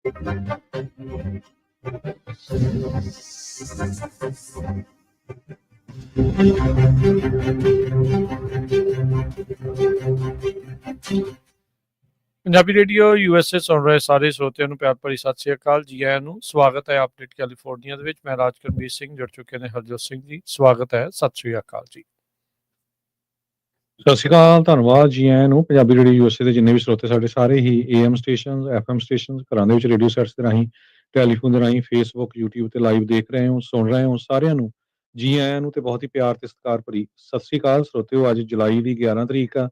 Punjabi radio USA ਸੁਣ ਰਹੇ ਸਾਰੇ ਸਰੋਤਿਆਂ ਨੂੰ ਪਿਆਰ ਭਰੀ ਸਤਿ ਸ੍ਰੀ ਅਕਾਲ। ਜੀ ਆਇਆਂ ਨੂੰ। ਸਵਾਗਤ ਹੈ ਅਪਡੇਟ ਕੈਲੀਫੋਰਨੀਆ ਦੇ ਵਿੱਚ। ਮੈਂ ਰਾਜਕਰਮਜੀਤ ਸਿੰਘ, ਜੁੜ ਚੁੱਕੇ ਨੇ ਹਰਜੋਤ ਸਿੰਘ ਜੀ। ਸਵਾਗਤ ਹੈ, ਸਤਿ ਸ੍ਰੀ ਅਕਾਲ ਜੀ। ਸਤਿ ਸ਼੍ਰੀ ਅਕਾਲ, ਧੰਨਵਾਦ ਜੀ ਆਇਆਂ ਨੂੰ। ਪੰਜਾਬੀ ਰੇਡੀਓ USA ਦੇ ਜਿੰਨੇ ਵੀ ਸਰੋਤੇ ਸਾਡੇ ਸਾਰੇ ਹੀ AM ਸਟੇਸ਼ਨ, FM ਸਟੇਸ਼ਨ, ਘਰਾਂ ਦੇ ਵਿੱਚ ਰੇਡੀਓ ਸੈਟਸ ਦੇ ਰਾਹੀਂ, ਟੈਲੀਫੋਨ ਦੇ ਰਾਹੀਂ, ਫੇਸਬੁੱਕ, YouTube ਤੇ ਲਾਈਵ ਦੇਖ ਰਹੇ ਹੋ, ਸੁਣ ਰਹੇ ਹੋ, ਸਾਰਿਆਂ ਨੂੰ ਜੀ ਆਇਆਂ ਨੂੰ ਤੇ ਬਹੁਤ ਹੀ ਪਿਆਰ ਤੇ ਸਤਿਕਾਰ ਭਰੀ ਸਤਿ ਸ਼੍ਰੀ ਅਕਾਲ ਸਰੋਤਿਓ। ਅੱਜ ਜੁਲਾਈ ਦੀ 11 ਤਰੀਕ ਆ,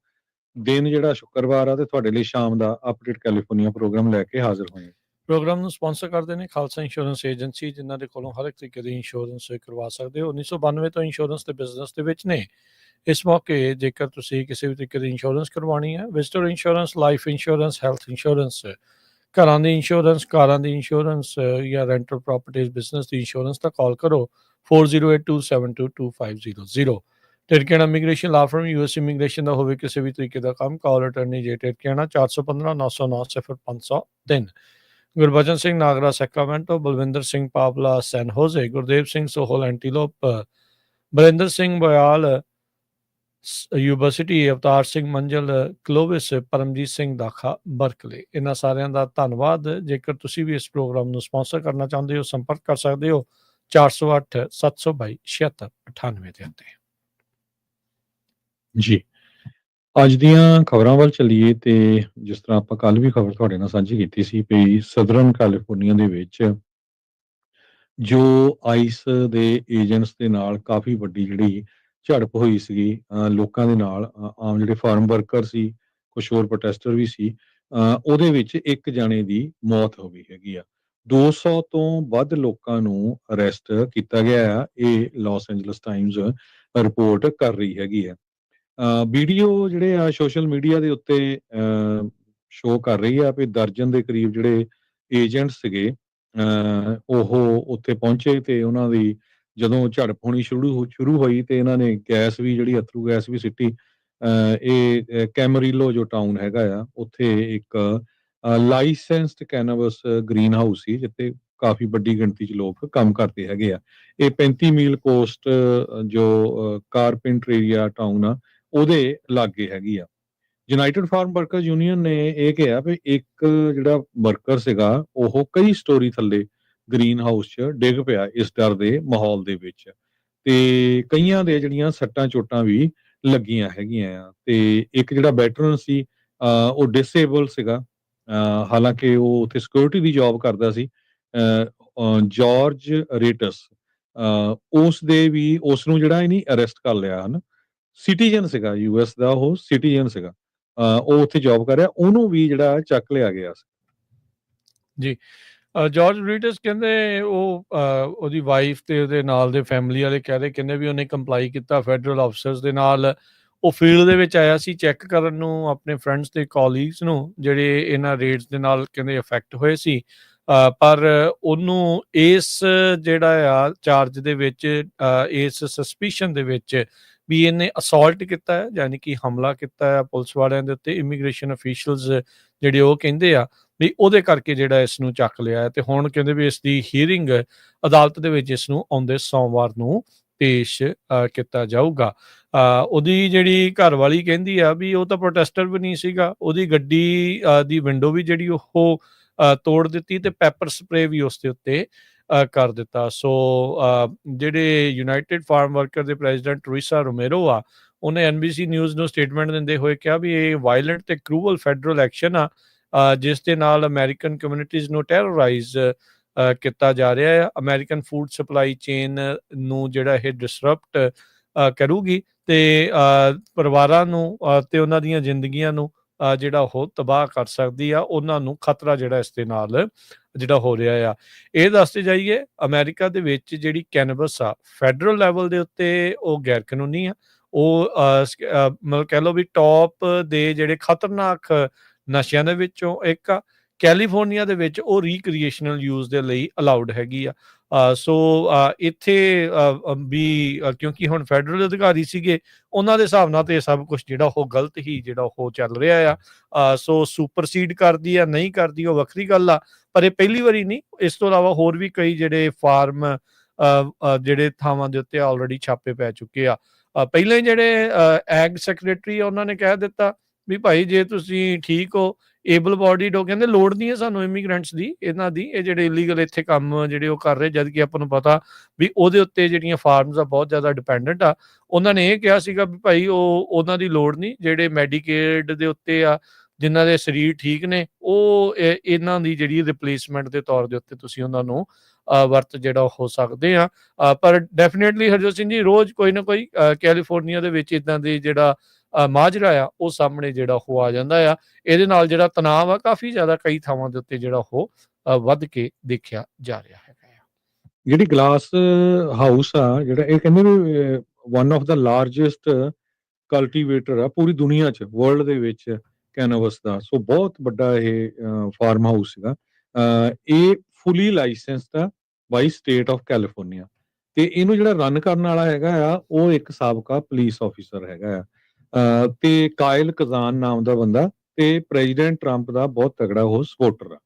ਦਿਨ ਜਿਹੜਾ ਸ਼ੁੱਕਰਵਾਰ ਆ, ਤੇ ਤੁਹਾਡੇ ਲਈ ਸ਼ਾਮ ਦਾ ਅਪਡੇਟ ਕੈਲੀਫੋਰਨੀਆ ਪ੍ਰੋਗਰਾਮ ਲੈ ਕੇ ਹਾਜ਼ਰ ਹੋਏ। ਪ੍ਰੋਗਰਾਮ ਨੂੰ ਸਪਾਂਸਰ ਕਰਦੇ ਨੇ ਖਾਲਸਾ ਇੰਸ਼ੋਰੈਂਸ ਏਜੰਸੀ, ਜਿਨ੍ਹਾਂ ਦੇ ਕੋਲੋਂ ਹਰ ਇੱਕ ਤਰੀਕੇ ਦੀ ਇੰਸ਼ੋਰੈਂਸ ਕਰਵਾ ਸਕਦੇ ਹੋ। 1992 ਤੋਂ ਇੰਸ਼ੋਰੈਂਸ ਤੇ ਬਿਜ਼ਨਸ ਦੇ ਵਿੱਚ ਨੇ। ਇਸ ਮੌਕੇ ਜੇਕਰ ਤੁਸੀਂ ਕਿਸੇ ਵੀ ਤਰੀਕੇ ਦੀ ਇੰਸ਼ੋਰੈਂਸ ਕਰਵਾਉਣੀ ਹੈ, visitor insurance, life insurance, health insurance, ਘਰਾਂ ਦੀ ਇੰਸ਼ੋਰੈਂਸ, ਕਾਰਾਂ ਦੀ ਇੰਸ਼ੋਰੈਂਸ ਜਾਂ ਰੈਂਟਲ ਪ੍ਰਾਪਰਟੀਜ਼ ਬਿਜ਼ਨਸ ਦੀ ਇੰਸ਼ੋਰੈਂਸ, ਤਾਂ ਕਾਲ ਕਰੋ 4082722500। ਟਿਰਕੇਣਾ ਇਮੀਗ੍ਰੇਸ਼ਨ ਲਾ ਫਰਮ, US ਇਮੀਗ੍ਰੇਸ਼ਨ ਦਾ ਹੋਵੇ ਕਿਸੇ ਵੀ ਤਰੀਕੇ ਦਾ ਕੰਮ, ਕਾਲ ਅਟਰਨੀ ਜੇ ਟਿਰਕੇਣਾ 415-909-0503। ਗੁਰਬਚਨ ਸਿੰਘ ਨਾਗਰਾ ਸੈਕਰਾਮੈਂਟੋ, ਬਲਵਿੰਦਰ ਸਿੰਘ ਪਾਵਲਾ ਸੈਨ ਹੋਜ਼ੇ, ਗੁਰਦੇਵ ਸਿੰਘ ਸੋਹਲ ਐਂਟੀਲੋਪ, ਬਰਿੰਦਰ ਸਿੰਘ ਬੋਇਆਲ ਯੂਨੀਵਰਸਿਟੀ, ਅਵਤਾਰ ਸਿੰਘ ਮੰਜ਼ਲ ਕਲੋਵਿਸ, ਪਰਮਜੀਤ ਸਿੰਘ ਦਾਖਾ ਬਰਕਲੇ। ਇਹਨਾਂ ਸਾਰਿਆਂ ਦਾ ਧੰਨਵਾਦ। ਜੇਕਰ ਤੁਸੀਂ ਵੀ ਇਸ ਪ੍ਰੋਗਰਾਮ ਨੂੰ ਸਪਾਂਸਰ ਕਰਨਾ ਚਾਹੁੰਦੇ ਹੋ, ਸੰਪਰਕ ਕਰ ਸਕਦੇ ਹੋ 408-722-7698 ਦੇ ਉੱਤੇ। ਜੀ, ਅੱਜ ਦੀਆਂ ਖਬਰਾਂ ਵੱਲ ਚੱਲੀਏ ਤੇ ਜਿਸ ਤਰ੍ਹਾਂ ਆਪਾਂ ਕੱਲ ਵੀ ਖਬਰ ਤੁਹਾਡੇ ਨਾਲ ਸਾਂਝੀ ਕੀਤੀ ਸੀ ਵੀ ਸਦਰਨ ਕੈਲੀਫੋਰਨੀਆ ਦੇ ਵਿੱਚ ਜੋ ਆਈਸ ਦੇ ਏਜੰਟਸ ਦੇ ਨਾਲ ਕਾਫੀ ਵੱਡੀ ਜਿਹੜੀ ਝੜਪ ਹੋਈ ਸੀਗੀ, ਲੋਕਾਂ ਦੇ ਨਾਲ, ਆਮ ਜਿਹੜੇ ਫਾਰਮ ਵਰਕਰ ਸੀ, ਕੁਛ ਹੋਰ ਪ੍ਰੋਟੈਸਟਰ ਵੀ ਸੀ, ਉਹਦੇ ਵਿੱਚ ਇੱਕ ਜਾਣੇ ਦੀ ਮੌਤ ਹੋ ਗਈ ਹੈਗੀ ਆ। 200 ਤੋਂ ਵੱਧ ਲੋਕਾਂ ਨੂੰ ਅਰੈਸਟ ਕੀਤਾ ਗਿਆ ਆ, ਇਹ ਲਾਸ ਐਂਜਲਸ ਟਾਈਮਜ਼ ਰਿਪੋਰਟ ਕਰ ਰਹੀ ਹੈਗੀ ਆ। ਵੀਡੀਓ ਜਿਹੜੇ ਆ ਸੋਸ਼ਲ ਮੀਡੀਆ ਦੇ ਉੱਤੇ ਸ਼ੋਅ ਕਰ ਰਹੀ ਆ ਵੀ ਦਰਜਨ ਦੇ ਕਰੀਬ ਜਿਹੜੇ ਏਜੰਟ ਸੀਗੇ, ਉਹ ਉੱਥੇ ਪਹੁੰਚੇ ਤੇ ਉਹਨਾਂ ਦੀ ਜਦੋਂ ਝੜਪ ਹੋਣੀ ਸ਼ੁਰੂ ਹੋਈ ਤੇ ਇਹਨਾਂ ਨੇ ਗੈਸ ਵੀ, ਜਿਹੜੀ ਅਥਰੂ ਗੈਸ ਵੀ ਸਿੱਟੀ। ਇਹ ਕੈਮਰੀਲੋ ਜੋ ਟਾਊਨ ਹੈਗਾ ਆ, ਉੱਥੇ ਇੱਕ ਲਾਇਸੈਂਸਡ ਕੈਨਵਸ ਗ੍ਰੀਨ ਹਾਊਸ ਸੀ ਜਿੱਥੇ ਕਾਫੀ ਵੱਡੀ ਗਿਣਤੀ 'ਚ ਲੋਕ ਕੰਮ ਕਰਦੇ ਹੈਗੇ ਆ। ਇਹ 35 ਮੀਲ ਕੋਸਟ ਜੋ ਕਾਰਪੈਂਟਰ ਏਰੀਆ ਟਾਊਨ ਆ, ਉਹਦੇ ਲਾਗੇ ਹੈਗੀ ਆ। ਯੂਨਾਈਟਿਡ ਫਾਰਮ ਵਰਕਰਸ ਯੂਨੀਅਨ ਨੇ ਇਹ ਕਿਹਾ ਵੀ ਇੱਕ ਜਿਹੜਾ ਵਰਕਰ ਸੀਗਾ ਉਹ ਕਈ ਸਟੋਰੀ ਥੱਲੇ ਗ੍ਰੀਨ ਹਾਊਸ 'ਚ ਡਿੱਗ ਪਿਆ ਇਸ ਡਰ ਦੇ ਮਾਹੌਲ ਦੇ ਵਿੱਚ, ਤੇ ਕਈਆਂ ਦੇ ਜਿਹੜੀਆਂ ਸੱਟਾਂ ਚੋਟਾਂ ਵੀ ਲੱਗੀਆਂ ਹੈਗੀਆਂ ਆ। ਤੇ ਇੱਕ ਜਿਹੜਾ ਵੈਟਰਨ ਸੀ, ਉਹ ਡਿਸੇਬਲ ਸੀਗਾ, ਹਾਲਾਂਕਿ ਉਹ ਉੱਥੇ ਸਿਕਿਉਰਿਟੀ ਦੀ ਜੌਬ ਕਰਦਾ ਸੀ, ਜਾਰਜ ਰੇਟਸ। ਉਸ ਨੂੰ ਜਿਹੜਾ ਇਹਨੀ ਅਰੈਸਟ ਕਰ ਲਿਆ ਹਨ। ਸਿਟੀਜ਼ਨ ਸੀਗਾ, US ਦਾ ਉਹ ਸਿਟੀਜ਼ਨ ਸੀਗਾ, ਉਹ ਉੱਥੇ ਜੌਬ ਕਰ ਰਿਹਾ, ਉਹਨੂੰ ਵੀ ਜਿਹੜਾ ਚੱਕ ਲਿਆ ਗਿਆ ਸੀ। ਜੀ, ਜਾਰਜ ਰੀਟਸ ਕਹਿੰਦੇ ਉਹਦੀ ਵਾਈਫ ਤੇ ਉਹਦੇ ਨਾਲ ਦੇ ਫੈਮਿਲੀ ਵਾਲੇ ਕਹਿੰਦੇ ਵੀ ਉਹਨੇ ਕੰਪਲਾਈ ਕੀਤਾ ਫੈਡਰਲ ਅਫਸਰਸ ਦੇ ਨਾਲ। ਉਹ ਫੀਲਡ ਦੇ ਵਿੱਚ ਆਇਆ ਸੀ ਚੈੱਕ ਕਰਨ ਨੂੰ ਆਪਣੇ ਫਰੈਂਡਸ ਤੇ ਕੋਲੀਗਸ ਨੂੰ ਜਿਹੜੇ ਇਹਨਾਂ ਰੇਡਸ ਦੇ ਨਾਲ ਕਹਿੰਦੇ ਅਫੈਕਟ ਹੋਏ ਸੀ, ਪਰ ਉਹਨੂੰ ਇਸ ਜਿਹੜਾ ਆ ਚਾਰਜ ਦੇ ਵਿੱਚ, ਇਸ ਸਸਪੀਸ਼ਨ ਦੇ ਵਿੱਚ ਵੀ ਇਹਨੇ ਅਸੌਲਟ ਕੀਤਾ ਹੈ, ਯਾਨੀ ਕਿ ਹਮਲਾ ਕੀਤਾ ਹੈ ਪੁਲਿਸ ਵਾਲਿਆਂ ਦੇ ਉੱਤੇ। ਇਮੀਗ੍ਰੇਸ਼ਨ ਅਫੀਸ਼ੀਅਲਸ ਜਿਹੜੇ ਉਹ ਕਹਿੰਦੇ ਆ ਵੀ ਉਹਦੇ ਕਰਕੇ ਜਿਹੜਾ ਇਸ ਨੂੰ ਚੱਕ ਲਿਆ ਹੈ, ਤੇ ਹੁਣ ਕਹਿੰਦੇ ਵੀ ਇਸ ਦੀ ਹੀਅਰਿੰਗ ਅਦਾਲਤ ਦੇ ਵਿੱਚ ਇਸ ਨੂੰ ਆਉਂਦੇ ਸੋਮਵਾਰ ਨੂੰ ਪੇਸ਼ ਕੀਤਾ ਜਾਊਗਾ। ਉਹਦੀ ਜਿਹੜੀ ਘਰ ਵਾਲੀ ਕਹਿੰਦੀ ਆ ਵੀ ਉਹ ਤਾਂ ਪ੍ਰੋਟੈਸਟਰ ਵੀ ਨਹੀਂ ਸੀਗਾ, ਉਹਦੀ ਗੱਡੀ ਦੀ ਵਿੰਡੋ ਵੀ ਜਿਹੜੀ ਉਹ ਤੋੜ ਦਿੱਤੀ ਤੇ ਪੈਪਰ ਸਪਰੇ ਵੀ ਉਸ ਦੇ ਉੱਤੇ ਕਰ ਦਿੱਤਾ। ਸੋ ਜਿਹੜੇ ਯੂਨਾਈਟਿਡ ਫਾਰਮ ਵਰਕਰ ਦੇ ਪ੍ਰੈਜ਼ੀਡੈਂਟ ਟਰੀਸਾ ਰੋਮੇਰੋ ਆ, ਉਹਨੇ NBC ਨਿਊਜ਼ ਨੂੰ ਸਟੇਟਮੈਂਟ ਦਿੰਦੇ ਹੋਏ ਕਿਹਾ ਵੀ ਇਹ ਵਾਇਲੈਂਟ ਤੇ ਕਰੂਅਲ ਫੈਡਰਲ ਐਕਸ਼ਨ ਆ, ਜਿਸ ਦੇ ਨਾਲ ਅਮਰੀਕਨ ਕਮਿਊਨਿਟੀਜ਼ ਨੂੰ ਟੈਰੋਰਾਈਜ਼ ਕੀਤਾ ਜਾ ਰਿਹਾ ਆ। ਅਮਰੀਕਨ ਫੂਡ ਸਪਲਾਈ ਚੇਨ ਨੂੰ ਜਿਹੜਾ ਇਹ ਡਿਸਰਪਟ ਕਰੂਗੀ ਤੇ ਪਰਿਵਾਰਾਂ ਨੂੰ ਤੇ ਉਹਨਾਂ ਦੀਆਂ ਜ਼ਿੰਦਗੀਆਂ ਨੂੰ ਜਿਹੜਾ ਉਹ ਤਬਾਹ ਕਰ ਸਕਦੀ ਆ। ਉਹਨਾਂ ਨੂੰ ਖਤਰਾ ਜਿਹੜਾ ਇਸ ਦੇ ਨਾਲ ਜਿਹੜਾ ਹੋ ਰਿਹਾ ਆ। ਇਹ ਦੱਸਦੇ ਜਾਈਏ, ਅਮਰੀਕਾ ਦੇ ਵਿੱਚ ਜਿਹੜੀ ਕੈਨਬਸ ਆ ਫੈਡਰਲ ਲੈਵਲ ਦੇ ਉੱਤੇ ਉਹ ਗੈਰ ਕਾਨੂੰਨੀ ਆ। ਉਹ ਮਤਲਬ ਕਹਿ ਲਓ ਵੀ ਟੌਪ ਦੇ ਜਿਹੜੇ ਖਤਰਨਾਕ ਨਸ਼ਿਆਂ ਦੇ ਵਿੱਚੋਂ ਇੱਕ ਆ। ਕੈਲੀਫੋਰਨੀਆ ਦੇ ਵਿੱਚ ਉਹ ਰੀਕ੍ਰੀਏਸ਼ਨਲ ਯੂਜ਼ ਦੇ ਲਈ ਅਲਾਉਡ ਹੈਗੀ ਆ। ਸੋ ਇੱਥੇ ਵੀ ਕਿਉਂਕਿ ਹੁਣ ਫੈਡਰਲ ਅਧਿਕਾਰੀ ਸੀਗੇ, ਉਹਨਾਂ ਦੇ ਹਿਸਾਬ ਨਾਲ ਤੇ ਸਭ ਕੁਛ ਜਿਹੜਾ ਉਹ ਗਲਤ ਹੀ ਜਿਹੜਾ ਉਹ ਚੱਲ ਰਿਹਾ ਆ। ਸੋ ਸੁਪਰਸੀਡ ਕਰਦੀ ਆ ਨਹੀਂ ਕਰਦੀ ਉਹ ਵੱਖਰੀ ਗੱਲ ਆ, ਪਰ ਇਹ ਪਹਿਲੀ ਵਾਰੀ ਨਹੀਂ, ਇਸ ਤੋਂ ਇਲਾਵਾ ਹੋਰ ਵੀ ਕਈ ਜਿਹੜੇ ਫਾਰਮ ਜਿਹੜੇ ਥਾਵਾਂ ਦੇ ਉੱਤੇ ਆਲਰੇਡੀ ਛਾਪੇ ਪੈ ਚੁੱਕੇ ਆ। ਪਹਿਲਾਂ ਹੀ ਜਿਹੜੇ ਐਗ ਸੈਕਟਰੀ ਆ ਉਹਨਾਂ ਨੇ ਕਹਿ ਦਿੱਤਾ ਵੀ ਭਾਈ ਜੇ ਤੁਸੀਂ ਠੀਕ ਹੋ, ਏਬਲ ਬੋਡੀਡ ਹੋ, ਕਹਿੰਦੇ ਲੋੜ ਨਹੀਂ ਹੈ ਸਾਨੂੰ ਇਮੀਗ੍ਰੈਂਟਸ ਦੀ, ਇਹਨਾਂ ਦੀ, ਇਹ ਜਿਹੜੇ ਇਲੀਗਲ ਇੱਥੇ ਕੰਮ ਜਿਹੜੇ ਉਹ ਕਰ ਰਹੇ, ਜਦ ਕਿ ਆਪਾਂ ਨੂੰ ਪਤਾ ਵੀ ਉਹਦੇ ਉੱਤੇ ਜਿਹੜੀਆਂ ਫਾਰਮਸ ਆ ਬਹੁਤ ਜ਼ਿਆਦਾ ਡਿਪੈਂਡੈਂਟ ਆ। ਉਹਨਾਂ ਨੇ ਇਹ ਕਿਹਾ ਸੀਗਾ ਵੀ ਭਾਈ ਉਹਨਾਂ ਦੀ ਲੋੜ ਨਹੀਂ, ਜਿਹੜੇ ਮੈਡੀਕੇਡ ਦੇ ਉੱਤੇ ਆ, ਜਿਨ੍ਹਾਂ ਦੇ ਸਰੀਰ ਠੀਕ ਨੇ, ਉਹ ਇਹਨਾਂ ਦੀ ਜਿਹੜੀ ਰਿਪਲੇਸਮੈਂਟ ਦੇ ਤੌਰ ਦੇ ਉੱਤੇ ਤੁਸੀਂ ਉਹਨਾਂ ਨੂੰ ਵਰਤ ਜਿਹੜਾ ਹੋ ਸਕਦੇ ਆ। ਪਰ ਡੈਫੀਨੇਟਲੀ ਹਰਜੋਤ ਸਿੰਘ ਜੀ, ਰੋਜ਼ ਕੋਈ ਨਾ ਕੋਈ ਕੈਲੀਫੋਰਨੀਆ ਦੇ ਵਿੱਚ ਇੱਦਾਂ ਦੇ ਜਿਹੜਾ ਮਾਜਰਾ ਆ ਉਹ ਸਾਹਮਣੇ ਜਿਹੜਾ ਉਹ ਆ ਜਾਂਦਾ ਆ। ਇਹਦੇ ਨਾਲ ਜਿਹੜਾ ਤਣਾਅ ਆ ਕਾਫੀ ਜ਼ਿਆਦਾ ਕਈ ਥਾਵਾਂ ਦੇ ਉੱਤੇ ਜਿਹੜਾ ਉਹ ਵੱਧ ਕੇ ਦੇਖਿਆ ਜਾ ਰਿਹਾ ਹੈਗਾ ਆ। ਜਿਹੜੀ ਗਲਾਸ ਹਾਊਸ ਆ ਜਿਹੜਾ, ਇਹ ਕਹਿੰਦੇ ਵੀ ਵਨ ਆਫ ਦਾ ਲਾਰਜੈਸਟ ਕਲਟੀਵੇਟਰ ਆ ਪੂਰੀ ਦੁਨੀਆ 'ਚ, ਵਰਲਡ ਦੇ ਵਿੱਚ ਕੈਨਵਸ ਦਾ। ਸੋ ਬਹੁਤ ਵੱਡਾ ਇਹ ਫਾਰਮ ਹਾਊਸ ਸੀਗਾ। ਇਹ ਫੁਲੀ ਲਾਇਸੈਂਸਡ ਆ ਬਾਈ ਸਟੇਟ ਆਫ ਕੈਲੀਫੋਰਨੀਆ, ਤੇ ਇਹਨੂੰ ਜਿਹੜਾ ਰਨ ਕਰਨ ਵਾਲਾ ਹੈਗਾ ਆ ਉਹ ਇੱਕ ਸਾਬਕਾ ਪੁਲਿਸ ਆਫੀਸਰ ਹੈਗਾ ਆ, ਤੇ ਕਾਇਲ ਕਜ਼ਾਨ ਨਾਮ ਦਾ ਬੰਦਾ, ਤੇ ਪ੍ਰੈਜ਼ੀਡੈਂਟ ਟਰੰਪ ਦਾ ਬਹੁਤ ਤਗੜਾ ਉਹ ਸਪੋਰਟਰ ਆ।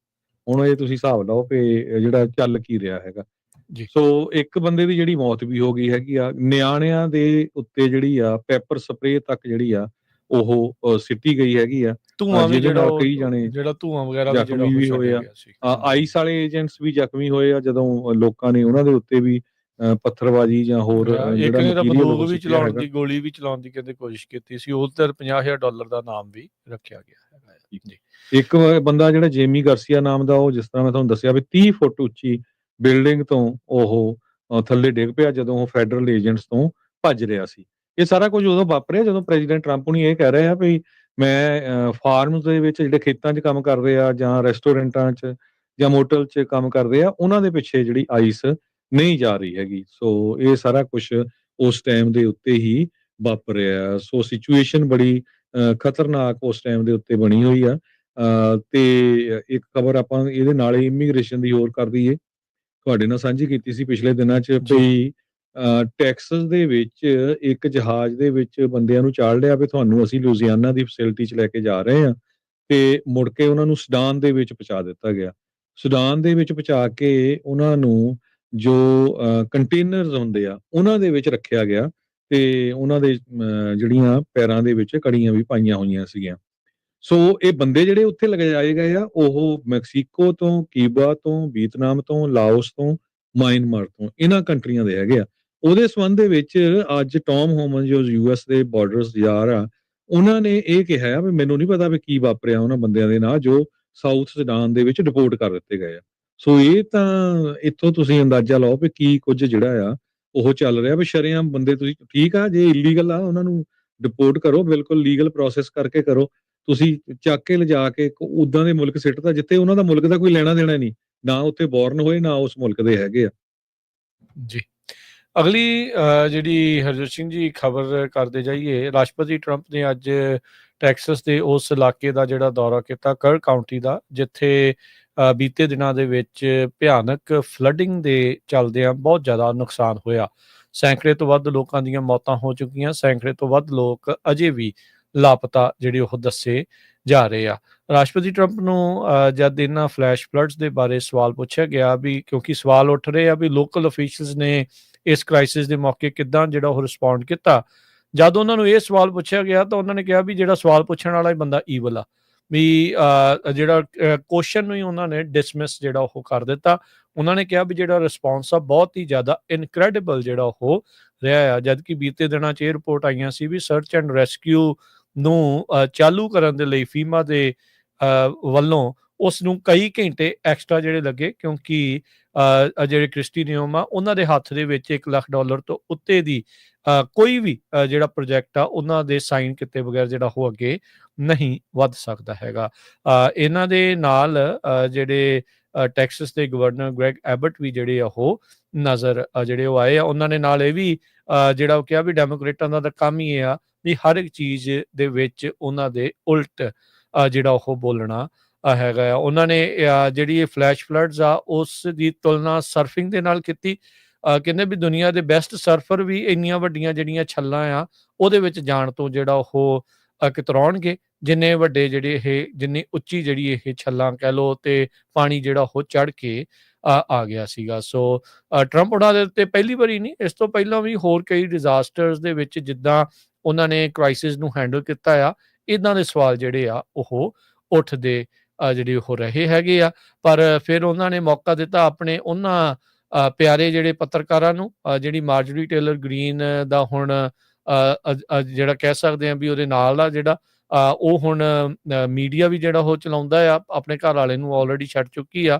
ਹੁਣ ਇਹ ਤੁਸੀਂ ਹਿਸਾਬ ਲਾਓ ਕਿ ਜਿਹੜਾ ਚੱਲ ਕੀ ਰਿਹਾ ਹੈਗਾ। ਜੀ। ਸੋ ਇੱਕ ਬੰਦੇ ਦੀ ਜਿਹੜੀ ਮੌਤ ਵੀ ਹੋ ਗਈ ਹੈਗੀ ਆ, ਨਿਆਣਿਆਂ ਦੇ ਉੱਤੇ ਜਿਹੜੀ ਆ ਪੈਪਰ ਸਪਰੇਅ ਤੱਕ ਜਿਹੜੀ ਆ ਉਹ ਸਿੱਟੀ ਗਈ ਹੈਗੀ ਆ, ਧੂਆਂ ਵੀ ਜਿਹਦੇ ਜਿਹੜਾ ਨਾਲ ਕਈ ਜਾਣੇ ਜਿਹੜਾ ਧੂਆਂ ਵਗੈਰਾ ਵੀ ਜਿਹੜਾ ਜ਼ਖਮੀ ਉਹ ਵੀ ਹੋਏ ਛੱਡਿਆ ਆ। ਗਿਆ ਸੀ। ਆਈਸ ਵਾਲੇ ਏਜੰਟਸ ਵੀ ਜ਼ਖਮੀ ਹੋਏ ਆ ਜਦੋਂ ਲੋਕਾਂ ਨੇ ਉਹਨਾਂ ਦੇ ਉੱਤੇ ਵੀ ਪੱਥਰਬਾਜ਼ੀ ਜਾਂ ਹੋਰ ਇੱਕ ਜਿਹੜਾ ਨੇ ਤਾਂ ਮਟੀਰੀਅਲ ਬੰਦੂਕ ਉਹ ਵੀ ਸਿੱਟਿਆ ਚਲਾਉਣ ਹੈਗਾ। ਦੀ, ਗੋਲੀ ਵੀ ਚਲਾਉਣ ਦੀ ਕਹਿੰਦੇ ਕੋਸ਼ਿਸ਼ ਕੀਤੀ ਸੀ, ਉਹ ਤੇ $50,000 ਦਾ ਨਾਮ ਵੀ ਰੱਖਿਆ ਗਿਆ ਹੈਗਾ ਆ। ਜੀ। ਇੱਕ ਬੰਦਾ ਜਿਹੜਾ ਜੇਮੀ ਗਾਰਸੀਆ ਨਾਮ ਦਾ, ਉਹ ਜਿਸ ਤਰ੍ਹਾਂ ਮੈਂ ਤੁਹਾਨੂੰ ਦੱਸਿਆ ਵੀ 30 ਫੁੱਟ ਉੱਚੀ ਬਿਲਡਿੰਗ ਤੋਂ ਉਹ ਥੱਲੇ ਡਿੱਗ ਪਿਆ ਜਦੋਂ ਉਹ ਫੈਡਰਲ ਏਜੰਟਸ ਤੋਂ ਭੱਜ ਰਿਹਾ ਸੀ। ਇਹ ਸਾਰਾ ਕੁਝ ਉਦੋਂ ਵਾਪਰਿਆ ਜਦੋਂ ਪ੍ਰੈਜ਼ੀਡੈਂਟ ਟਰੰਪ ਹੁਣੀ ਇਹ ਕਹਿ ਰਹੇ ਆ ਵੀ ਮੈਂ ਫਾਰਮਸ ਦੇ ਵਿੱਚ ਜਿਹੜੇ ਖੇਤਾਂ 'ਚ ਕੰਮ ਕਰਦੇ ਆ ਜਾਂ ਰੈਸਟੋਰੈਂਟਾਂ 'ਚ ਜਾਂ ਮੋਟਲ 'ਚ ਕੰਮ ਕਰਦੇ ਆ, ਉਹਨਾਂ ਦੇ ਪਿੱਛੇ ਜਿਹੜੀ ਆਈਸ ਨਹੀਂ ਜਾ ਰਹੀ ਹੈਗੀ। ਸੋ ਇਹ ਸਾਰਾ ਕੁਝ ਉਸ ਟਾਈਮ ਦੇ ਉੱਤੇ ਹੀ ਵਾਪਰਿਆ। ਸੋ ਸਿਚੁਏਸ਼ਨ ਬੜੀ ਖਤਰਨਾਕ ਉਸ ਟਾਈਮ ਦੇ ਉੱਤੇ ਬਣੀ ਹੋਈ ਆ। ਤੇ ਇੱਕ ਖਬਰ ਆਪਾਂ ਇਹਦੇ ਨਾਲ ਹੀ ਇਮੀਗ੍ਰੇਸ਼ਨ ਦੀ ਹੋਰ ਕਰ ਦਈਏ, ਤੁਹਾਡੇ ਨਾਲ ਸਾਂਝੀ ਕੀਤੀ ਸੀ ਪਿਛਲੇ ਦਿਨਾਂ 'ਚ ਵੀ ਟੈਕਸਸ ਦੇ ਵਿੱਚ ਇੱਕ ਜਹਾਜ਼ ਦੇ ਵਿੱਚ ਬੰਦਿਆਂ ਨੂੰ ਚਾੜ ਲਿਆ ਵੀ ਤੁਹਾਨੂੰ ਅਸੀਂ ਲੁਜ਼ੀਆਨਾ ਦੀ ਫੈਸਿਲਿਟੀ 'ਚ ਲੈ ਕੇ ਜਾ ਰਹੇ ਹਾਂ, ਤੇ ਮੁੜ ਕੇ ਉਹਨਾਂ ਨੂੰ ਸੁਡਾਨ ਦੇ ਵਿੱਚ ਪਹੁੰਚਾ ਦਿੱਤਾ ਗਿਆ। ਸੁਡਾਨ ਦੇ ਵਿੱਚ ਪਹੁੰਚਾ ਕੇ ਉਹਨਾਂ ਨੂੰ ਜੋ ਕੰਟੇਨਰਸ ਹੁੰਦੇ ਆ ਉਹਨਾਂ ਦੇ ਵਿੱਚ ਰੱਖਿਆ ਗਿਆ, ਤੇ ਉਹਨਾਂ ਦੇ ਜਿਹੜੀਆਂ ਪੈਰਾਂ ਦੇ ਵਿੱਚ ਕੜੀਆਂ ਵੀ ਪਾਈਆਂ ਹੋਈਆਂ ਸੀਗੀਆਂ। ਸੋ ਇਹ ਬੰਦੇ ਜਿਹੜੇ ਉੱਥੇ ਲਗਾਏ ਗਏ ਆ, ਉਹ ਮੈਕਸੀਕੋ ਤੋਂ, ਕੀਬਾ ਤੋਂ, ਵੀਅਤਨਾਮ ਤੋਂ, ਲਾਓਸ ਤੋਂ, ਮਿਆਂਮਾਰ ਤੋਂ, ਇਹਨਾਂ ਕੰਟਰੀਆਂ ਦੇ ਹੈਗੇ ਆ। ਉਹਦੇ ਸੰਬੰਧ ਦੇ ਵਿੱਚ ਅੱਜ ਟੌਮ ਹੋਮਨ ਜੋ ਯੂਐਸ ਦੇ ਬਾਰਡਰਸ ਜਾ ਆ, ਉਹਨਾਂ ਨੇ ਇਹ ਕਿਹਾ ਆ ਵੀ ਮੈਨੂੰ ਨਹੀਂ ਪਤਾ ਵੀ ਕੀ ਵਾਪਰਿਆ ਉਹਨਾਂ ਬੰਦਿਆਂ ਦੇ ਨਾਲ ਜੋ ਸਾਊਥ ਸੁਡਾਨ ਦੇ ਵਿੱਚ ਡਿਪੋਰਟ ਕਰ ਦਿੱਤੇ ਗਏ ਆ। ਸੋ ਇਹ ਤਾਂ ਇੱਥੋਂ ਤੁਸੀਂ ਅੰਦਾਜ਼ਾ ਲਾਓ ਵੀ ਕੀ ਕੁਝ ਜਿਹੜਾ ਆ ਉਹ ਚੱਲ ਰਿਹਾ ਵੀ ਸ਼ਰੇਆਮ ਬੰਦੇ, ਤੁਸੀਂ ਠੀਕ ਆ ਜੇ ਇਲੀਗਲ ਆ ਉਹਨਾਂ ਨੂੰ ਡਿਪੋਰਟ ਕਰੋ, ਬਿਲਕੁਲ ਲੀਗਲ ਪ੍ਰੋਸੈਸ ਕਰਕੇ ਕਰੋ। ਤੁਸੀਂ ਚੱਕ ਕੇ ਲਿਜਾ ਕੇ ਉਦਾਂ ਦੇ ਮੁਲਕ ਸਿੱਟਦਾ ਜਿੱਥੇ ਉਹਨਾਂ ਦਾ ਮੁਲਕ ਦਾ ਕੋਈ ਲੈਣਾ ਦੇਣਾ ਨਹੀਂ, ਨਾ ਉੱਥੇ ਬੋਰਨ ਹੋਏ ਨਾ ਉਸ ਮੁਲਕ ਦੇ ਹੈਗੇ ਆ। ਜੀ। ਅਗਲੀ ਜਿਹੜੀ ਹਰਜੋਤ ਸਿੰਘ ਜੀ ਖਬਰ ਕਰਦੇ ਜਾਈਏ, ਰਾਸ਼ਟਰਪਤੀ ਟਰੰਪ ਨੇ ਅੱਜ ਟੈਕਸਸ ਦੇ ਉਸ ਇਲਾਕੇ ਦਾ ਜਿਹੜਾ ਦੌਰਾ ਕੀਤਾ, ਕਰ ਕਾਉਂਟੀ ਦਾ, ਜਿੱਥੇ ਬੀਤੇ ਦਿਨਾਂ ਦੇ ਵਿੱਚ ਭਿਆਨਕ ਫਲੱਡਿੰਗ ਦੇ ਚੱਲਦਿਆਂ ਬਹੁਤ ਜ਼ਿਆਦਾ ਨੁਕਸਾਨ ਹੋਇਆ। ਸੈਂਕੜੇ ਤੋਂ ਵੱਧ ਲੋਕਾਂ ਦੀਆਂ ਮੌਤਾਂ ਹੋ ਚੁੱਕੀਆਂ, ਸੈਂਕੜੇ ਤੋਂ ਵੱਧ ਲੋਕ ਅਜੇ ਵੀ ਲਾਪਤਾ ਜਿਹੜੇ ਉਹ ਦੱਸੇ ਜਾ ਰਹੇ ਆ। ਰਾਸ਼ਟਰਪਤੀ ਟਰੰਪ ਨੂੰ ਜਦ ਇਹਨਾਂ ਫਲੈਸ਼ ਫਲੱਡਸ ਦੇ ਬਾਰੇ ਸਵਾਲ ਪੁੱਛਿਆ ਗਿਆ, ਵੀ ਕਿਉਂਕਿ ਸਵਾਲ ਉੱਠ ਰਹੇ ਆ ਵੀ ਲੋਕਲ ਅਫੀਸ਼ੀਅਲਸ ਨੇ ਇਸ ਕ੍ਰਾਈਸਿਸ ਦੇ ਮੌਕੇ ਕਿੱਦਾਂ ਜਿਹੜਾ ਉਹ ਰਿਸਪੌਂਡ ਕੀਤਾ, ਜਦ ਉਹਨਾਂ ਨੂੰ ਇਹ ਸਵਾਲ ਪੁੱਛਿਆ ਗਿਆ ਤਾਂ ਉਹਨਾਂ ਨੇ ਕਿਹਾ ਵੀ ਜਿਹੜਾ ਸਵਾਲ ਪੁੱਛਣ ਵਾਲਾ ਹੀ ਬੰਦਾ ਈਵਲ ਆ, ਵੀ ਜਿਹੜਾ ਕੁਐਸਚਨ ਨੂੰ ਹੀ ਉਹਨਾਂ ਨੇ ਡਿਸਮਿਸ ਜਿਹੜਾ ਉਹ ਕਰ ਦਿੱਤਾ। ਉਹਨਾਂ ਨੇ ਕਿਹਾ ਵੀ ਜਿਹੜਾ ਰਿਸਪੌਂਸ ਆ ਬਹੁਤ ਹੀ ਜ਼ਿਆਦਾ ਇਨਕ੍ਰੈਡੀਬਲ ਜਿਹੜਾ ਉਹ ਰਿਹਾ ਆ, ਜਦ ਕਿ ਬੀਤੇ ਦਿਨਾਂ 'ਚ ਇਹ ਰਿਪੋਰਟ ਆਈਆਂ ਸੀ ਵੀ ਸਰਚ ਐਂਡ ਰੈਸਕਿਊ ਨੂੰ ਚਾਲੂ ਕਰਨ ਦੇ ਲਈ ਫੀਮਾ ਦੇ ਵੱਲੋਂ ਉਸ ਨੂੰ ਕਈ ਘੰਟੇ ਐਕਸਟਰਾ ਜਿਹੜੇ ਲੱਗੇ, ਕਿਉਂਕਿ ਜਿਹੜੇ ਕ੍ਰਿਸਟੀ ਨਿਯਮ ਆ ਉਹਨਾਂ ਦੇ ਹੱਥ ਦੇ ਵਿੱਚ $1 ਲੱਖ ਤੋਂ ਉੱਤੇ ਦੀ ਕੋਈ ਵੀ ਜਿਹੜਾ ਪ੍ਰੋਜੈਕਟ ਆ ਉਹਨਾਂ ਦੇ ਸਾਈਨ ਕੀਤੇ ਬਗੈਰ ਜਿਹੜਾ ਉਹ ਅੱਗੇ ਨਹੀਂ ਵੱਧ ਸਕਦਾ ਹੈਗਾ। ਇਹਨਾਂ ਦੇ ਨਾਲ ਜਿਹੜੇ ਟੈਕਸਸ ਦੇ ਗਵਰਨਰ ਗ੍ਰੈਗ ਐਬਟ ਵੀ ਜਿਹੜੇ ਆ ਉਹ ਨਜ਼ਰ ਜਿਹੜੇ ਉਹ ਆਏ ਆ। ਉਹਨਾਂ ਨੇ ਨਾਲ ਇਹ ਵੀ ਜਿਹੜਾ ਉਹ ਕਿਹਾ ਵੀ ਡੈਮੋਕ੍ਰੇਟਾਂ ਦਾ ਤਾਂ ਕੰਮ ਹੀ ਇਹ ਆ ਵੀ ਹਰ ਇੱਕ ਚੀਜ਼ ਦੇ ਵਿੱਚ ਉਹਨਾਂ ਦੇ ਉਲਟ ਜਿਹੜਾ ਉਹ ਬੋਲਣਾ ਹੈਗਾ ਆ। ਉਹਨਾਂ ਨੇ ਜਿਹੜੀ ਇਹ ਫਲੈਸ਼ ਫਲੱਡਸ ਆ ਉਸ ਦੀ ਤੁਲਨਾ ਸਰਫਿੰਗ ਦੇ ਨਾਲ ਕੀਤੀ। ਕਹਿੰਦੇ ਵੀ ਦੁਨੀਆ ਦੇ ਬੈਸਟ ਸਰਫਰ ਵੀ ਇੰਨੀਆਂ ਵੱਡੀਆਂ ਜਿਹੜੀਆਂ ਛੱਲਾਂ ਆ ਉਹਦੇ ਵਿੱਚ ਜਾਣ ਤੋਂ ਜਿਹੜਾ ਉਹ ਕਿਤਰਾਉਣਗੇ, ਜਿੰਨੇ ਵੱਡੇ ਜਿੰਨੀ ਉੱਚੀ ਜਿਹੜੀ ਇਹ ਛੱਲਾਂ ਕਹਿ ਲਓ ਤੇ ਪਾਣੀ ਜਿਹੜਾ ਉਹ ਚੜ੍ਹ ਕੇ ਆ ਗਿਆ ਸੀਗਾ। ਸੋ ਟਰੰਪ ਉਹਨਾਂ ਦੇ ਉੱਤੇ ਪਹਿਲੀ ਵਾਰੀ ਨਹੀਂ, ਇਸ ਤੋਂ ਪਹਿਲਾਂ ਵੀ ਹੋਰ ਕਈ ਡਿਜ਼ਾਸਟਰਸ ਦੇ ਵਿੱਚ ਜਿੱਦਾਂ ਉਹਨਾਂ ਨੇ ਕ੍ਰਾਈਸਿਸ ਨੂੰ ਹੈਂਡਲ ਕੀਤਾ ਆ, ਇੱਦਾਂ ਦੇ ਸਵਾਲ ਜਿਹੜੇ ਆ ਉਹ ਉੱਠਦੇ ਜਿਹੜੇ ਉਹ ਰਹੇ ਹੈਗੇ ਆ। ਪਰ ਫਿਰ ਉਹਨਾਂ ਨੇ ਮੌਕਾ ਦਿੱਤਾ ਆਪਣੇ ਉਹਨਾਂ ਪਿਆਰੇ ਜਿਹੜੇ ਪੱਤਰਕਾਰਾਂ ਨੂੰ, ਜਿਹੜੀ ਮਾਰਜਰੀ ਟੇਲਰ ਗ੍ਰੀਨ ਦਾ ਹੁਣ ਜਿਹੜਾ ਕਹਿ ਸਕਦੇ ਹਾਂ ਵੀ ਉਹਦੇ ਨਾਲ ਦਾ ਜਿਹੜਾ ਉਹ ਹੁਣ ਮੀਡੀਆ ਵੀ ਜਿਹੜਾ ਉਹ ਚਲਾਉਂਦਾ ਆ, ਆਪਣੇ ਘਰ ਵਾਲੇ ਨੂੰ ਆਲਰੇਡੀ ਛੱਡ ਚੁੱਕੀ ਆ,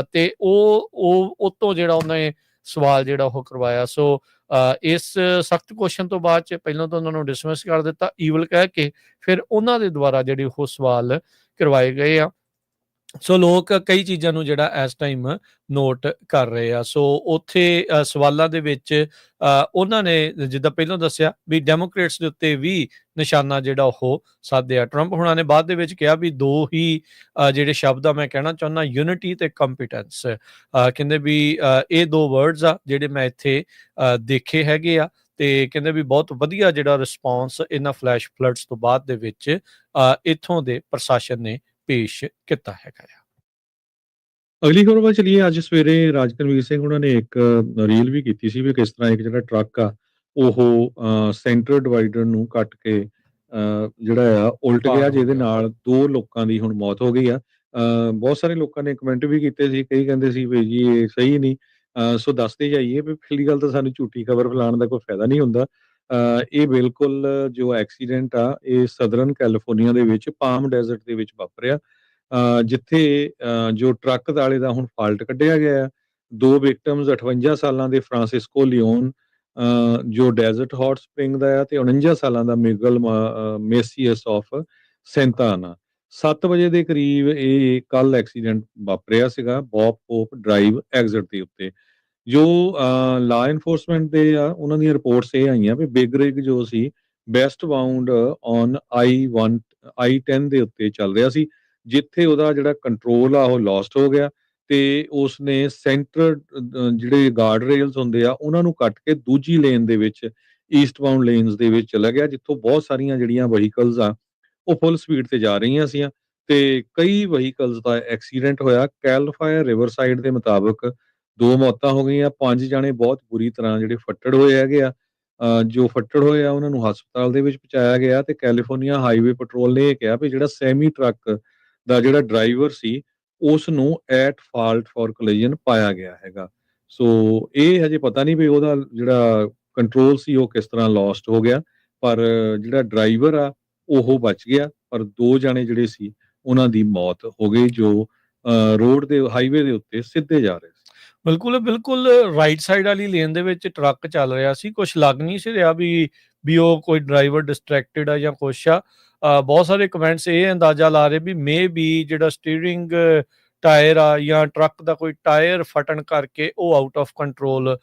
ਤੇ ਉਹ ਤੋਂ ਜਿਹੜਾ ਉਹਨੇ ਸਵਾਲ ਜਿਹੜਾ ਉਹ ਕਰਵਾਇਆ। ਸੋ ਇਸ ਸਖਤ ਕੁਐਸਚਨ ਤੋਂ ਬਾਅਦ ਚ ਪਹਿਲਾਂ ਤਾਂ ਉਹਨਾਂ ਨੂੰ ਡਿਸਮਿਸ ਕਰ ਦਿੱਤਾ ਈਵਲ ਕਹਿ ਕੇ, ਫਿਰ ਉਹਨਾਂ ਦੇ ਦੁਆਰਾ ਜਿਹੜੇ ਉਹ ਸਵਾਲ ਕਰਵਾਏ ਗਏ ਆ। ਸੋ ਲੋਕ ਕਈ ਚੀਜ਼ਾਂ ਨੂੰ ਜਿਹੜਾ ਇਸ ਟਾਈਮ ਨੋਟ ਕਰ ਰਹੇ ਆ। ਸੋ ਉੱਥੇ ਸਵਾਲਾਂ ਦੇ ਵਿੱਚ ਉਹਨਾਂ ਨੇ ਜਿੱਦਾਂ ਪਹਿਲਾਂ ਦੱਸਿਆ ਵੀ ਡੈਮੋਕ੍ਰੇਟਸ ਦੇ ਉੱਤੇ ਵੀ ਨਿਸ਼ਾਨਾ ਜਿਹੜਾ ਉਹ ਸਾਧਿਆ। ਟਰੰਪ ਹੁਣਾਂ ਨੇ ਬਾਅਦ ਦੇ ਵਿੱਚ ਕਿਹਾ ਵੀ ਦੋ ਹੀ ਜਿਹੜੇ ਸ਼ਬਦ ਆ ਮੈਂ ਕਹਿਣਾ ਚਾਹੁੰਦਾ, ਯੂਨਿਟੀ ਤੇ ਕੰਪੀਟੈਂਸ। ਕਹਿੰਦੇ ਵੀ ਇਹ ਦੋ ਵਰਡਸ ਆ ਜਿਹੜੇ ਮੈਂ ਇੱਥੇ ਦੇਖੇ ਹੈਗੇ ਆ, ਤੇ ਕਹਿੰਦੇ ਵੀ ਬਹੁਤ ਵਧੀਆ ਜਿਹੜਾ ਰਿਸਪੌਂਸ ਇਹਨਾਂ ਫਲੈਸ਼ ਫਲੱਡਸ ਤੋਂ ਬਾਅਦ ਦੇ ਵਿੱਚ ਇੱਥੋਂ ਦੇ ਪ੍ਰਸ਼ਾਸਨ ਨੇ ਪੇਸ਼ ਕੀਤਾ ਹੈਗਾ ਆ। ਅਗਲੀ ਖਬਰ ਵੱਲ ਚਲੀਏ। ਅੱਜ ਸਵੇਰੇ ਰਾਜ ਕਰਨਵੀਰ ਸਿੰਘ ਉਹਨਾਂ ਨੇ ਇੱਕ ਰੀਲ ਵੀ ਕੀਤੀ ਸੀ ਵੀ ਕਿਸ ਤਰ੍ਹਾਂ ਇੱਕ ਜਿਹੜਾ ਟਰੱਕ ਆ ਉਹ ਸੈਂਟਰ ਡਿਵਾਈਡਰ ਨੂੰ ਕੱਟ ਕੇ ਜਿਹੜਾ ਆ ਉਲਟ ਗਿਆ, ਜਿਹਦੇ ਨਾਲ 2 ਲੋਕਾਂ ਦੀ ਹੁਣ ਮੌਤ ਹੋ ਗਈ ਆ। ਬਹੁਤ ਸਾਰੇ ਲੋਕਾਂ ਨੇ ਕਮੈਂਟ ਵੀ ਕੀਤੇ ਸੀ, ਕਈ ਕਹਿੰਦੇ ਸੀ ਵੀ ਜੀ ਇਹ ਸਹੀ ਨਹੀਂ। ਸੋ ਦੱਸਦੇ ਜਾਈਏ ਵੀ ਪਹਿਲੀ ਗੱਲ ਤਾਂ ਸਾਨੂੰ ਝੂਠੀ ਖਬਰ ਫੈਲਾਉਣ ਦਾ ਕੋਈ ਫਾਇਦਾ ਨਹੀਂ ਹੁੰਦਾ। ਇਹ ਬਿਲਕੁਲ ਜੋ ਐਕਸੀਡੈਂਟ ਆ ਇਹ ਸਦਰਨ ਕੈਲੀਫੋਰਨੀਆ ਦੇ ਵਿੱਚ ਪਾਮ ਡੈਜ਼ਰਟ ਦੇ ਵਿੱਚ ਵਾਪਰਿਆ, ਜਿੱਥੇ ਜੋ ਟਰੱਕ ਵਾਲੇ ਦਾ ਹੁਣ ਫਾਲਟ ਕੱਢਿਆ ਗਿਆ। 2 ਵਿਕਟਮਸ 58 ਸਾਲਾਂ ਦੇ ਫਰਾਂਸਿਸਕੋ ਲਿਓਨ ਜੋ ਡੈਜ਼ਰਟ ਹੌਟ ਸਪ੍ਰਿੰਗ ਦਾ ਆ, ਤੇ 49 ਸਾਲਾਂ ਦਾ ਮਿਗਲ ਮੇਸੀਅਸ ਆਫ ਸੈਂਟਾਨਾ। 7 ਵਜੇ ਦੇ ਕਰੀਬ ਇਹ ਕੱਲ ਐਕਸੀਡੈਂਟ ਵਾਪਰਿਆ ਸੀਗਾ ਬੌਬ ਹੋਪ ਡਰਾਈਵ ਐਗਜ਼ਿਟ ਦੇ ਉੱਤੇ। ਜੋ ਲਾ ਇਨਫੋਰਸਮੈਂਟ ਦੇ ਆ ਉਹਨਾਂ ਦੀਆਂ ਰਿਪੋਰਟਸ ਇਹ ਆਈਆਂ ਵੀ ਬਿਗ ਰਿਗ ਜੋ ਸੀ ਵੈਸਟ ਬਾਉਂਡ ਔਨ I-10 ਦੇ ਉੱਤੇ ਚੱਲ ਰਿਹਾ ਸੀ, ਜਿੱਥੇ ਉਹਦਾ ਜਿਹੜਾ ਕੰਟਰੋਲ ਆ ਉਹ ਲੋਸਟ ਹੋ ਗਿਆ, ਤੇ ਉਸਨੇ ਸੈਂਟਰ ਜਿਹੜੇ ਗਾਰਡ ਰੇਲਸ ਹੁੰਦੇ ਆ ਉਹਨਾਂ ਨੂੰ ਕੱਟ ਕੇ ਦੂਜੀ ਲੇਨ ਦੇ ਵਿੱਚ ਈਸਟ ਬਾਉਂਡ ਲੇਨਸ ਦੇ ਵਿੱਚ ਚਲਾ ਗਿਆ, ਜਿੱਥੋਂ ਬਹੁਤ ਸਾਰੀਆਂ ਜਿਹੜੀਆਂ ਵਹੀਕਲਸ ਆ ਉਹ ਫੁੱਲ ਸਪੀਡ ਤੇ ਜਾ ਰਹੀਆਂ ਸੀ, ਤੇ ਕਈ ਵਹੀਕਲਸ ਦਾ ਐਕਸੀਡੈਂਟ ਹੋਇਆ। ਕੈਲਫਾਇਰ ਰਿਵਰਸਾਈਡ ਦੇ ਮੁਤਾਬਕ 2 ਮੌਤਾਂ ਹੋ ਗਈਆਂ, 5 ਜਾਣੇ ਬਹੁਤ ਬੁਰੀ ਤਰ੍ਹਾਂ ਜਿਹੜੇ ਫੱਟੜ ਹੋਏ ਹੈਗੇ ਆ। ਜੋ ਫੱਟੜ ਹੋਏ ਆ ਉਹਨਾਂ ਨੂੰ ਹਸਪਤਾਲ ਦੇ ਵਿੱਚ ਪਹੁੰਚਾਇਆ ਗਿਆ, ਤੇ ਕੈਲੀਫੋਰਨੀਆ ਹਾਈਵੇ ਪੈਟਰੋਲ ਨੇ ਇਹ ਕਿਹਾ ਵੀ ਜਿਹੜਾ ਸੈਮੀ ਟਰੱਕ ਦਾ ਜਿਹੜਾ ਡਰਾਈਵਰ ਸੀ ਉਸ ਨੂੰ ਐਟ ਫਾਲਟ ਫॉर ਕੋਲੀਜਨ ਪਾਇਆ ਗਿਆ ਹੈਗਾ। ਸੋ ਇਹ ਹਜੇ ਪਤਾ ਨਹੀਂ ਵੀ ਉਹਦਾ ਜਿਹੜਾ ਕੰਟਰੋਲ ਸੀ ਉਹ ਕਿਸ ਤਰ੍ਹਾਂ ਲੋਸਟ ਹੋ ਗਿਆ, ਪਰ ਜਿਹੜਾ ਡਰਾਈਵਰ ਆ ਉਹ ਬਚ ਗਿਆ, ਪਰ 2 ਜਾਣੇ ਜਿਹੜੇ ਸੀ ਉਹਨਾਂ ਦੀ ਮੌਤ ਹੋ ਗਈ ਜੋ ਰੋਡ ਦੇ ਹਾਈਵੇ ਦੇ ਉੱਤੇ ਸਿੱਧੇ ਜਾ ਰਹੇ ਸੀ। ਬਿਲਕੁਲ ਰਾਈਟ ਸਾਈਡ ਵਾਲੀ ਲੇਨ ਦੇ ਵਿੱਚ ਟਰੱਕ ਚੱਲ ਰਿਹਾ ਸੀ, ਕੁਛ ਲੱਗ ਨਹੀਂ ਸੀ ਰਿਹਾ ਵੀ ਉਹ ਕੋਈ ਡਰਾਈਵਰ ਡਿਸਟਰੈਕਟਡ ਆ ਜਾਂ ਕੁਛ ਆ। ਬਹੁਤ ਸਾਰੇ ਕਮੈਂਟਸ ਇਹ ਅੰਦਾਜ਼ਾ ਲਾ ਰਹੇ ਵੀ ਮੇ ਬੀ ਜਿਹੜਾ ਸਟੀਅਰਿੰਗ ਟਾਇਰ ਆ ਜਾਂ ਟਰੱਕ ਦਾ ਕੋਈ ਟਾਇਰ ਫਟਣ ਕਰਕੇ ਉਹ ਆਊਟ ਆਫ ਕੰਟਰੋਲ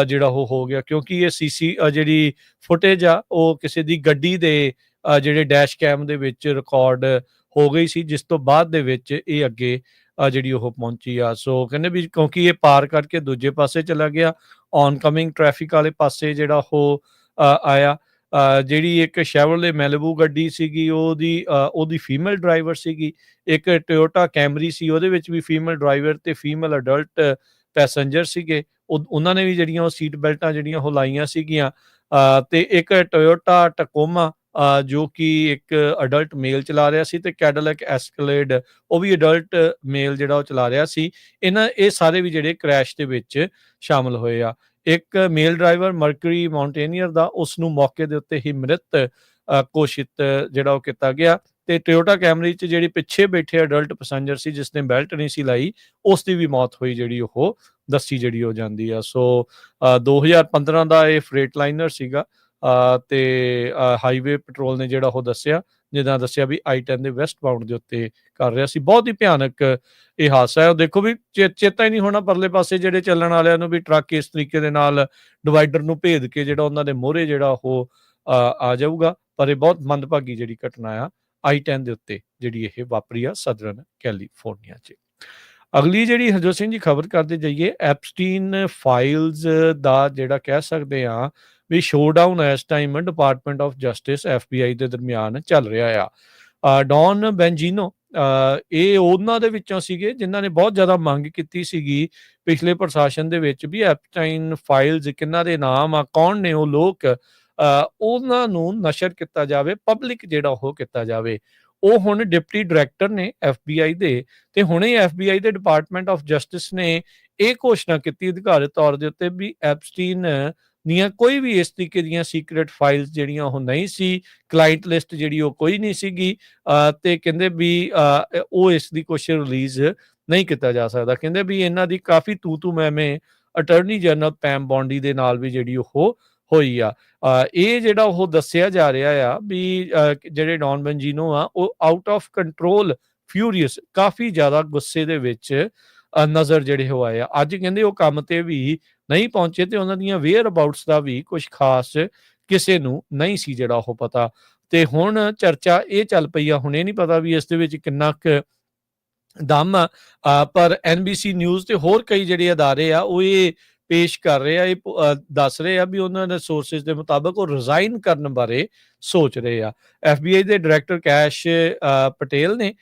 ਜਿਹੜਾ ਉਹ ਹੋ ਗਿਆ, ਕਿਉਂਕਿ ਇਹ ਜਿਹੜੀ ਫੁਟੇਜ ਆ ਉਹ ਕਿਸੇ ਦੀ ਗੱਡੀ ਦੇ ਜਿਹੜੇ ਡੈਸ਼ ਕੈਮ ਦੇ ਵਿੱਚ ਰਿਕਾਰਡ ਹੋ ਗਈ ਸੀ, ਜਿਸ ਤੋਂ ਬਾਅਦ ਦੇ ਵਿੱਚ ਇਹ ਅੱਗੇ ਜਿਹੜੀ ਉਹ ਪਹੁੰਚੀ ਆ। ਸੋ ਕਹਿੰਦੇ ਵੀ ਕਿਉਂਕਿ ਇਹ ਪਾਰ ਕਰਕੇ ਦੂਜੇ ਪਾਸੇ ਚਲਾ ਗਿਆ, ਔਨ ਕਮਿੰਗ ਟ੍ਰੈਫਿਕ ਵਾਲੇ ਪਾਸੇ ਜਿਹੜਾ ਉਹ ਆਇਆ। ਜਿਹੜੀ ਇੱਕ ਸ਼ੈਵਰਲੇ ਮੈਲਿਬੂ ਗੱਡੀ ਸੀਗੀ ਉਹਦੀ ਫੀਮੇਲ ਡਰਾਈਵਰ ਸੀਗੀ, ਇੱਕ ਟੋਯੋਟਾ ਕੈਮਰੀ ਸੀ ਉਹਦੇ ਵਿੱਚ ਵੀ ਫੀਮੇਲ ਡਰਾਈਵਰ ਤੇ ਫੀਮੇਲ ਅਡਲਟ ਪੈਸੇਂਜਰ ਸੀਗੇ, ਉਹਨਾਂ ਨੇ ਵੀ ਜਿਹੜੀਆਂ ਉਹ ਸੀਟ ਬੈਲਟਾਂ ਜਿਹੜੀਆਂ ਉਹ ਲਾਈਆਂ ਸੀਗੀਆਂ। ਤੇ ਇੱਕ ਟੋਯੋਟਾ ਟਕੋਮਾ ਜੋ ਕਿ ਇੱਕ ਅਡਲਟ ਮੇਲ ਚਲਾ ਰਿਹਾ ਸੀ, ਤੇ ਕੈਡਿਲੈਕ ਐਸਕਲੇਡ ਉਹ ਵੀ ਅਡਲਟ ਮੇਲ ਜਿਹੜਾ ਉਹ ਚਲਾ ਰਿਹਾ ਸੀ। ਇਹ ਸਾਰੇ ਵੀ ਜਿਹੜੇ ਕ੍ਰੈਸ਼ ਦੇ ਵਿੱਚ ਸ਼ਾਮਲ ਹੋਏ ਆ। ਇੱਕ ਮੇਲ ਡਰਾਈਵਰ ਮਰਕਰੀ ਮਾਊਂਟੇਨੀਅਰ ਦਾ ਉਸ ਨੂੰ ਮੌਕੇ ਦੇ ਉੱਤੇ ਹੀ ਮ੍ਰਿਤ ਘੋਸ਼ਿਤ ਜਿਹੜਾ ਉਹ ਕੀਤਾ ਗਿਆ, ਤੇ ਟੋਯੋਟਾ ਕੈਮਰੀ 'ਚ ਜਿਹੜੀ ਪਿੱਛੇ ਬੈਠੇ ਅਡਲਟ ਪੈਸੇਂਜਰ ਸੀ ਜਿਸਨੇ ਬੈਲਟ ਨਹੀਂ ਸੀ ਲਾਈ, ਉਸ ਦੀ ਵੀ ਮੌਤ ਹੋਈ ਜਿਹੜੀ ਉਹ ਦੱਸੀ ਜਿਹੜੀ ਹੋ ਜਾਂਦੀ ਆ। ਸੋ 2015 ਦਾ ਇਹ ਫਰੇਟ ਲਾਈਨਰ ਸੀਗਾ, ਤੇ ਹਾਈਵੇ ਪੈਟਰੋਲ ਨੇ ਜਿਹੜਾ ਉਹ ਜਿੱਦਾਂ ਦੱਸਿਆ ਵੀ I-10 ਦੇ ਵੈਸਟ ਬਾਉਂਡ ਦੇ ਉੱਤੇ ਕਰ ਰਿਹਾ ਸੀ। ਬਹੁਤ ਹੀ ਭਿਆਨਕ ਇਹ ਹਾਦਸਾ ਹੈ। ਦੇਖੋ ਵੀ ਚੇਤਾ ਹੀ ਨਹੀਂ ਹੋਣਾ ਪਰਲੇ ਪਾਸੇ ਜਿਹੜੇ ਚੱਲਣ ਵਾਲਿਆਂ ਨੂੰ ਵੀ ਟਰੱਕ ਇਸ ਤਰੀਕੇ ਦੇ ਨਾਲ ਡਿਵਾਈਡਰ ਨੂੰ ਭੇਦ ਕੇ ਜਿਹੜਾ ਉਹਨਾਂ ਦੇ ਮੋਹਰੇ ਜਿਹੜਾ ਉਹ ਆ ਜਾਊਗਾ। ਪਰ ਇਹ ਬਹੁਤ ਮੰਦਭਾਗੀ ਜਿਹੜੀ ਘਟਨਾ ਆ I-10 ਦੇ ਉੱਤੇ ਜਿਹੜੀ ਇਹ ਵਾਪਰੀ ਆ ਸਦਰਨ ਕੈਲੀਫੋਰਨੀਆ 'ਚ। ਅਗਲੀ ਜਿਹੜੀ ਹਰਜੋਤ ਸਿੰਘ ਜੀ ਖਬਰ ਕਰਦੇ ਜਾਈਏ, ਐਪਸਟੀਨ ਫਾਈਲਸ ਦਾ ਜਿਹੜਾ ਕਹਿ ਸਕਦੇ ਹਾਂ ਵੀ ਸ਼ੋਅਡਾਊਨ ਇਸ time department of justice FBI ਦੇ ਦਰਮਿਆਨ ਚੱਲ ਰਿਹਾ ਆ। ਡੌਨ ਬੈਂਜੀਨੋ ਇਹ ਉਹਨਾਂ ਦੇ ਵਿੱਚੋਂ ਸੀਗੇ ਜਿਨ੍ਹਾਂ ਨੇ ਬਹੁਤ ਜ਼ਿਆਦਾ ਮੰਗ ਕੀਤੀ ਸੀਗੀ ਪਿਛਲੇ ਪ੍ਰਸ਼ਾਸਨ ਦੇ ਵਿੱਚ ਵੀ ਐਪਸਟਾਈਨ ਫਾਈਲਸ ਕਿਹਨਾਂ ਦੇ ਨਾਮ ਆ, ਕੌਣ ਨੇ ਉਹ ਲੋਕ, ਉਹਨਾਂ ਨੂੰ ਨਸ਼ਰ ਕੀਤਾ ਜਾਵੇ, ਪਬਲਿਕ ਜਿਹੜਾ ਉਹ ਕੀਤਾ ਜਾਵੇ। ਉਹ ਹੁਣ ਡਿਪਟੀ ਡਾਇਰੈਕਟਰ ਨੇ FBI ਦੇ, ਤੇ ਹੁਣੇ FBI ਦੇ ਡਿਪਾਰਟਮੈਂਟ ਆਫ ਜਸਟਿਸ ਨੇ ਇਹ ਘੋਸ਼ਣਾ ਕੀਤੀ ਅਧਿਕਾਰਤ ਤੌਰ ਦੇ ਉੱਤੇ ਵੀ ਐਪਸਟੀਨ ਦੀਆਂ ਕੋਈ ਵੀ ਇਸ ਤਰੀਕੇ ਦੀਆਂ ਸੀਕ੍ਰੇਟ ਫਾਈਲਸ ਜਿਹੜੀਆਂ ਉਹ ਨਹੀਂ ਸੀ, ਕਲਾਇੰਟ ਲਿਸਟ ਜਿਹੜੀ ਉਹ ਕੋਈ ਨਹੀਂ ਸੀਗੀ, ਤੇ ਕਹਿੰਦੇ ਵੀ ਉਹ ਇਸ ਦੀ ਕੁਛ ਰਿਲੀਜ਼ ਨਹੀਂ ਕੀਤਾ ਜਾ ਸਕਦਾ। ਕਹਿੰਦੇ ਵੀ ਇਹਨਾਂ ਦੀ ਕਾਫੀ ਤੂੰ ਮੈਂ ਅਟਾਰਨੀ ਜਨਰਲ ਪੈਮ ਬੌਂਡੀ ਦੇ ਨਾਲ ਵੀ ਜਿਹੜੀ ਉਹ ਹੋਈ ਆ। ਇਹ ਜਿਹੜਾ ਉਹ ਦੱਸਿਆ ਜਾ ਰਿਹਾ ਆ ਵੀ ਜਿਹੜੇ ਡੌਨ ਬੈਂਜੀਨੋ ਆ ਉਹ ਆਊਟ ਆਫ ਕੰਟਰੋਲ ਫਿਊਰੀਅਸ, ਕਾਫੀ ਜ਼ਿਆਦਾ ਗੁੱਸੇ ਦੇ ਵਿੱਚ ਨਜ਼ਰ ਜਿਹੜੇ ਹੋ ਆਏ ਆ। ਅੱਜ ਕਹਿੰਦੇ ਉਹ ਕੰਮ ਤੇ ਵੀ ਨਹੀਂ ਪਹੁੰਚੇ ਤੇ ਉਹਨਾਂ ਦੀਆਂ ਵੇਅਰ ਅਬਾਊਟਸ ਦਾ ਵੀ ਕੁਝ ਖਾਸ ਕਿਸੇ ਨੂੰ ਨਹੀਂ ਸੀ ਜਿਹੜਾ ਉਹ ਪਤਾ। ਤੇ ਹੁਣ ਚਰਚਾ ਇਹ ਚੱਲ ਪਈ ਆ, ਹੁਣ ਇਹ ਨਹੀਂ ਪਤਾ ਵੀ ਇਸ ਦੇ ਵਿੱਚ ਕਿੰਨਾ ਕੁ ਦਮ ਆ, ਪਰ NBC ਨਿਊਜ਼ ਤੇ ਹੋਰ ਕਈ ਜਿਹੜੇ ਅਦਾਰੇ ਆ ਉਹ ਇਹ ਪੇਸ਼ ਕਰ ਰਹੇ ਆ, ਇਹ ਦੱਸ ਰਹੇ ਆ ਵੀ ਉਹਨਾਂ ਦੇ ਸੋਰਸਿਸ ਦੇ ਮੁਤਾਬਕ ਉਹ ਰਿਜ਼ਾਈਨ ਕਰਨ ਬਾਰੇ ਸੋਚ ਰਹੇ ਆ। FBI ਦੇ ਡਾਇਰੈਕਟਰ ਕੈਸ਼ ਪਟੇਲ ਨੇ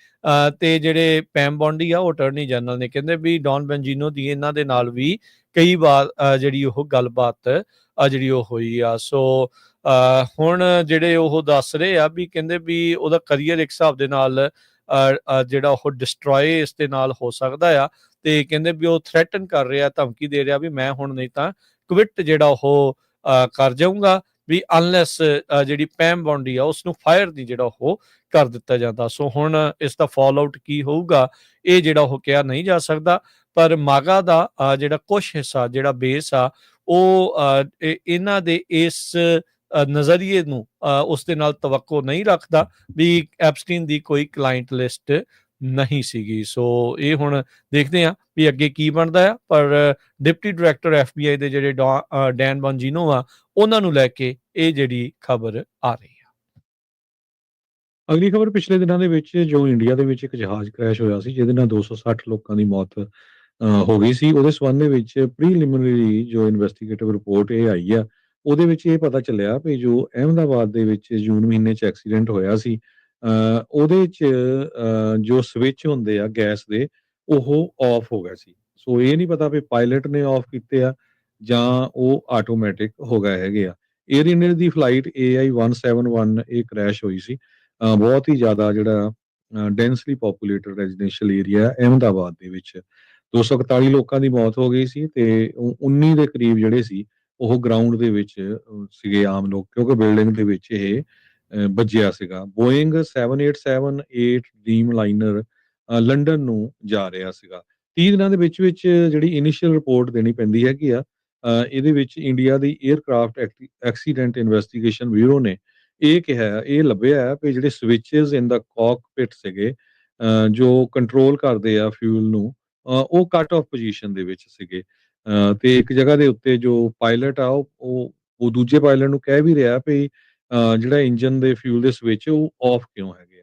ਤੇ ਜਿਹੜੇ ਪੈਮ ਬੌਂਡੀ ਆ ਉਹ ਅਟਾਰਨੀ ਜਨਰਲ ਨੇ, ਕਹਿੰਦੇ ਵੀ ਡੌਨ ਬੈਂਜੀਨੋ ਦੀ ਇਹਨਾਂ ਦੇ ਨਾਲ ਵੀ ਕਈ ਵਾਰ ਜਿਹੜੀ ਉਹ ਗੱਲਬਾਤ ਜਿਹੜੀ ਉਹ ਹੋਈ ਆ। ਸੋ ਹੁਣ ਜਿਹੜੇ ਉਹ ਦੱਸ ਰਹੇ ਆ ਵੀ ਕਹਿੰਦੇ ਵੀ ਉਹਦਾ ਕਰੀਅਰ ਇੱਕ ਹਿਸਾਬ ਦੇ ਨਾਲ ਜਿਹੜਾ ਉਹ ਡਿਸਟਰੋਏ ਇਸ ਦੇ ਨਾਲ ਹੋ ਸਕਦਾ ਆ, ਤੇ ਕਹਿੰਦੇ ਵੀ ਉਹ ਥ੍ਰੈਟਨ ਕਰ ਰਿਹਾ, ਧਮਕੀ ਦੇ ਰਿਹਾ ਵੀ ਮੈਂ ਹੁਣ ਨਹੀਂ ਤਾਂ ਕਵਿਟ ਜਿਹੜਾ ਉਹ ਕਰ ਜਾਊਂਗਾ ਵੀ ਅਨਲੈਸ ਜਿਹੜੀ ਪੈਮ ਬੌਂਡੀ ਆ ਉਸ ਨੂੰ ਫਾਇਰ ਨਹੀਂ ਜਿਹੜਾ ਉਹ ਕਰ ਦਿੱਤਾ ਜਾਂਦਾ। ਸੋ ਹੁਣ ਇਸ ਦਾ ਫਾਲ ਆਊਟ ਕੀ ਹੋਊਗਾ ਇਹ ਜਿਹੜਾ ਉਹ ਕਿਹਾ ਨਹੀਂ ਜਾ ਸਕਦਾ, ਪਰ ਮਾਗਾ ਦਾ ਜਿਹੜਾ ਕੁਛ ਹਿੱਸਾ, ਜਿਹੜਾ ਬੇਸ ਆ, ਉਹ ਇਹਨਾਂ ਦੇ ਇਸ ਨਜ਼ਰੀਏ ਨੂੰ ਉਸ ਦੇ ਨਾਲ ਤਵੱਕੋ ਨਹੀਂ ਰੱਖਦਾ ਵੀ ਐਪਸਟੀਨ ਦੀ ਕੋਈ ਕਲਾਇੰਟ ਲਿਸਟ ਨਹੀਂ ਸੀਗੀ। ਸੋ ਇਹ ਹੁਣ ਦੇਖਦੇ ਆ ਵੀ ਅੱਗੇ ਕੀ ਬਣਦਾ ਆ, ਪਰ ਡਿਪਟੀ ਡਾਇਰੈਕਟਰ FBI ਦੇ ਜਿਹੜੇ ਡੈਨ ਬੌਂਜੀਨੋ ਆ ਉਹਨਾਂ ਨੂੰ ਲੈ ਕੇ ਇਹ ਜਿਹੜੀ ਖਬਰ ਆ ਰਹੀ ਆ। ਅਗਲੀ ਖਬਰ ਪਿਛਲੇ ਦਿਨਾਂ ਦੇ ਵਿੱਚ ਜੋ ਇੰਡੀਆ ਦੇ ਵਿੱਚ ਇੱਕ ਜਹਾਜ਼ ਕ੍ਰੈਸ਼ ਹੋਇਆ ਸੀ ਜਿਹਦੇ ਨਾਲ 260 ਲੋਕਾਂ ਦੀ ਮੌਤ ਹੋ ਗਈ ਸੀ, ਉਹਦੇ ਸੰਬੰਧ ਦੇ ਵਿੱਚ ਪ੍ਰੀਲਿਮਿਨਰੀ ਜੋ ਇਨਵੈਸਟੀਗੇਟਿਵ ਰਿਪੋਰਟ ਇਹ ਆਈ ਆ, ਉਹਦੇ ਵਿੱਚ ਇਹ ਪਤਾ ਚੱਲਿਆ ਵੀ ਜੋ ਅਹਿਮਦਾਬਾਦ ਦੇ ਵਿੱਚ ਜੂਨ ਮਹੀਨੇ 'ਚ ਐਕਸੀਡੈਂਟ ਹੋਇਆ ਸੀ, ਉਹਦੇ 'ਚ ਜੋ ਸਵਿਚ ਹੁੰਦੇ ਆ ਗੈਸ ਦੇ ਉਹ ਆਫ ਹੋ ਗਿਆ ਸੀ। ਸੋ ਇਹ ਨਹੀਂ ਪਤਾ ਵੀ ਪਾਇਲਟ ਨੇ ਆਫ ਕੀਤੇ ਆ ਜਾਂ ਉਹ ਆਟੋਮੈਟਿਕ ਹੋ ਗਏ ਹੈਗੇ ਆ। ਏਅਰ ਇੰਡੀਆ ਦੀ ਫਲਾਈਟ AI 171 ਇਹ ਕ੍ਰੈਸ਼ ਹੋਈ ਸੀ। ਬਹੁਤ ਹੀ ਜ਼ਿਆਦਾ ਜਿਹੜਾ ਡੈਂਸਲੀ ਪੋਪੂਲੇਟਡ ਰੈਜ਼ੀਡੈਂਸ਼ੀਅਲ ਏਰੀਆ ਅਹਿਮਦਾਬਾਦ ਦੇ ਵਿੱਚ 241 ਲੋਕਾਂ ਦੀ ਮੌਤ ਹੋ ਗਈ ਸੀ ਤੇ 19 ਦੇ ਕਰੀਬ ਜਿਹੜੇ ਸੀ ਉਹ ਗਰਾਊਂਡ ਦੇ ਵਿੱਚ ਸੀਗੇ ਆਮ ਲੋਕ, ਕਿਉਂਕਿ ਬਿਲਡਿੰਗ ਦੇ ਵਿੱਚ ਇਹ ਵੱਜਿਆ ਸੀਗਾ। ਬੋਇੰਗ 787-8 ਡ੍ਰੀਮ ਲਾਈਨਰ ਲੰਡਨ ਨੂੰ ਜਾ ਰਿਹਾ ਸੀਗਾ। 30 ਦਿਨਾਂ ਦੇ ਵਿੱਚ ਜਿਹੜੀ ਇਨੀਸ਼ੀਅਲ ਰਿਪੋਰਟ ਦੇਣੀ ਪੈਂਦੀ ਹੈਗੀ ਆ, ਇਹਦੇ ਵਿੱਚ ਇੰਡੀਆ ਦੀ 에ਅਰਕ੍ਰਾਫਟ ਐਕਸੀਡੈਂਟ ਇਨਵੈਸਟੀਗੇਸ਼ਨ ਬਿਊਰੋ ਨੇ ਇਹ ਕਿਹਾ, ਇਹ ਲੱਭਿਆ ਹੈ ਵੀ ਜਿਹੜੇ ਸਵਿਚਸ ਇਨ ਦਾ ਕਾਕਪਿਟ ਸੀਗੇ ਜੋ ਕੰਟਰੋਲ ਕਰਦੇ ਆ ਫਿਊਲ ਨੂੰ, ਉਹ ਕੱਟ ਆਫ ਪੋਜੀਸ਼ਨ ਦੇ ਵਿੱਚ ਸੀਗੇ। ਤੇ ਇੱਕ ਜਗ੍ਹਾ ਦੇ ਉੱਤੇ ਜੋ ਪਾਇਲਟ ਆ ਉਹ ਦੂਜੇ ਪਾਇਲਟ ਨੂੰ ਕਹਿ ਵੀ ਰਿਹਾ ਵੀ ਜਿਹੜਾ ਇੰਜਨ ਦੇ ਫਿਊਲ ਦੇ ਸਵਿਚ ਉਹ ਆਫ ਕਿਉਂ ਹੈਗੇ ਆ।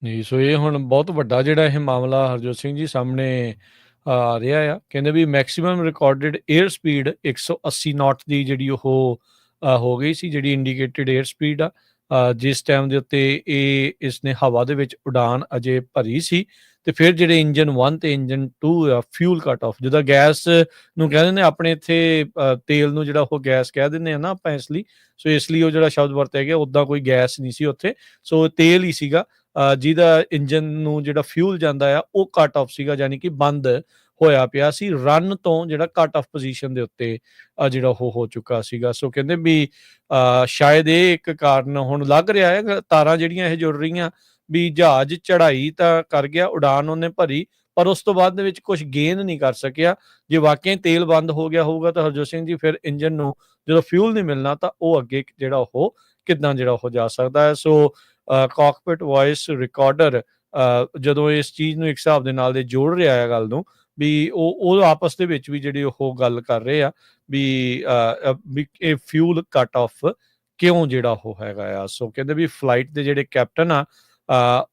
ਜੀ, ਸੋ ਇਹ ਹੁਣ ਬਹੁਤ ਵੱਡਾ ਜਿਹੜਾ ਇਹ ਮਾਮਲਾ ਹਰਜੋਤ ਸਿੰਘ ਜੀ ਸਾਹਮਣੇ ਆ ਰਿਹਾ ਆ। ਕਹਿੰਦੇ ਵੀ ਮੈਕਸਿਮਮ ਰਿਕਾਰਡਡ 에ਅਰ ਸਪੀਡ 180 ਨਾਟ ਦੀ ਜਿਹੜੀ ਉਹ ਹੋ ਗਈ ਸੀ, ਜਿਹੜੀ ਇੰਡੀਕੇਟਡ 에ਅਰ ਸਪੀਡ ਆ, ਜਿਸ ਟਾਈਮ ਦੇ ਉੱਤੇ ਇਸਨੇ ਹਵਾ ਦੇ ਵਿੱਚ ਉਡਾਨ ਅਜੇ ਭਰੀ ਸੀ। ਤੇ ਫਿਰ ਜਿਹੜੇ ਇੰਜਨ 1 ਤੇ ਇੰਜਨ 2 ਆ, ਫਿਊਲ ਕੱਟ ਆਫ, ਜਿੱਦਾਂ ਗੈਸ ਨੂੰ ਕਹਿ ਦਿੰਦੇ ਆਪਣੇ ਇੱਥੇ ਤੇਲ ਨੂੰ ਜਿਹੜਾ ਉਹ ਗੈਸ ਕਹਿ ਦਿੰਦੇ ਆ ਨਾ ਆਪਾਂ, ਇਸ ਲਈ ਉਹ ਜਿਹੜਾ ਸ਼ਬਦ ਵਰਤਿਆ ਗਿਆ, ਉੱਦਾਂ ਕੋਈ ਗੈਸ ਨਹੀਂ ਸੀ ਉੱਥੇ, ਸੋ ਤੇਲ ਹੀ ਸੀਗਾ ਜਿਹਦਾ ਇੰਜਨ ਨੂੰ ਜਿਹੜਾ ਫਿਊਲ ਜਾਂਦਾ ਆ ਉਹ ਕੱਟ ਆਫ ਸੀਗਾ, ਯਾਨੀ ਕਿ ਬੰਦ ਹੋਇਆ ਪਿਆ ਸੀ, ਰਨ ਤੋਂ ਜਿਹੜਾ ਕੱਟ ਆਫ ਪੋਜੀਸ਼ਨ ਦੇ ਉੱਤੇ ਜਿਹੜਾ ਉਹ ਹੋ ਚੁੱਕਾ ਸੀਗਾ। ਸੋ ਕਹਿੰਦੇ ਵੀ ਸ਼ਾਇਦ ਇਹ ਇੱਕ ਕਾਰਨ ਹੁਣ ਲੱਗ ਰਿਹਾ ਹੈ, ਤਾਰਾਂ ਜਿਹੜੀਆਂ ਇਹ ਜੁੜ ਰਹੀਆਂ ਵੀ ਜਹਾਜ਼ ਚੜ੍ਹਾਈ ਤਾਂ ਕਰ ਗਿਆ, ਉਡਾਨ ਉਹਨੇ ਭਰੀ, ਪਰ ਉਸ ਤੋਂ ਬਾਅਦ ਦੇ ਵਿੱਚ ਕੁਝ ਗੇਨ ਨਹੀਂ ਕਰ ਸਕਿਆ। ਜੇ ਵਾਕਿਆ ਤੇਲ ਬੰਦ ਹੋ ਗਿਆ ਹੋਊਗਾ ਤਾਂ ਹਰਜੋਤ ਸਿੰਘ ਜੀ ਫਿਰ ਇੰਜਨ ਨੂੰ ਜਦੋਂ ਫਿਊਲ ਨਹੀਂ ਮਿਲਣਾ ਤਾਂ ਉਹ ਅੱਗੇ ਜਿਹੜਾ ਉਹ ਕਿੱਦਾਂ ਜਿਹੜਾ ਉਹ ਜਾ ਸਕਦਾ ਹੈ। ਸੋ ਕਾਕਪਿਟ ਵੌਇਸ ਰਿਕਾਰਡਰ ਜਦੋਂ ਇਸ ਚੀਜ਼ ਨੂੰ ਇੱਕ ਹਿਸਾਬ ਦੇ ਨਾਲ ਦੇ ਜੋੜ ਰਿਹਾ ਹੈ ਗੱਲ ਨੂੰ, ਵੀ ਉਹ ਆਪਸ ਦੇ ਵਿੱਚ ਵੀ ਜਿਹੜੀ ਉਹ ਗੱਲ ਕਰ ਰਹੇ ਆ ਵੀ ਇਹ ਫਿਊਲ ਕੱਟ ਆਫ ਕਿਉਂ ਜਿਹੜਾ ਉਹ ਹੈਗਾ ਆ। ਸੋ ਕਹਿੰਦੇ ਵੀ ਫਲਾਈਟ ਦੇ ਜਿਹੜੇ ਕੈਪਟਨ ਆ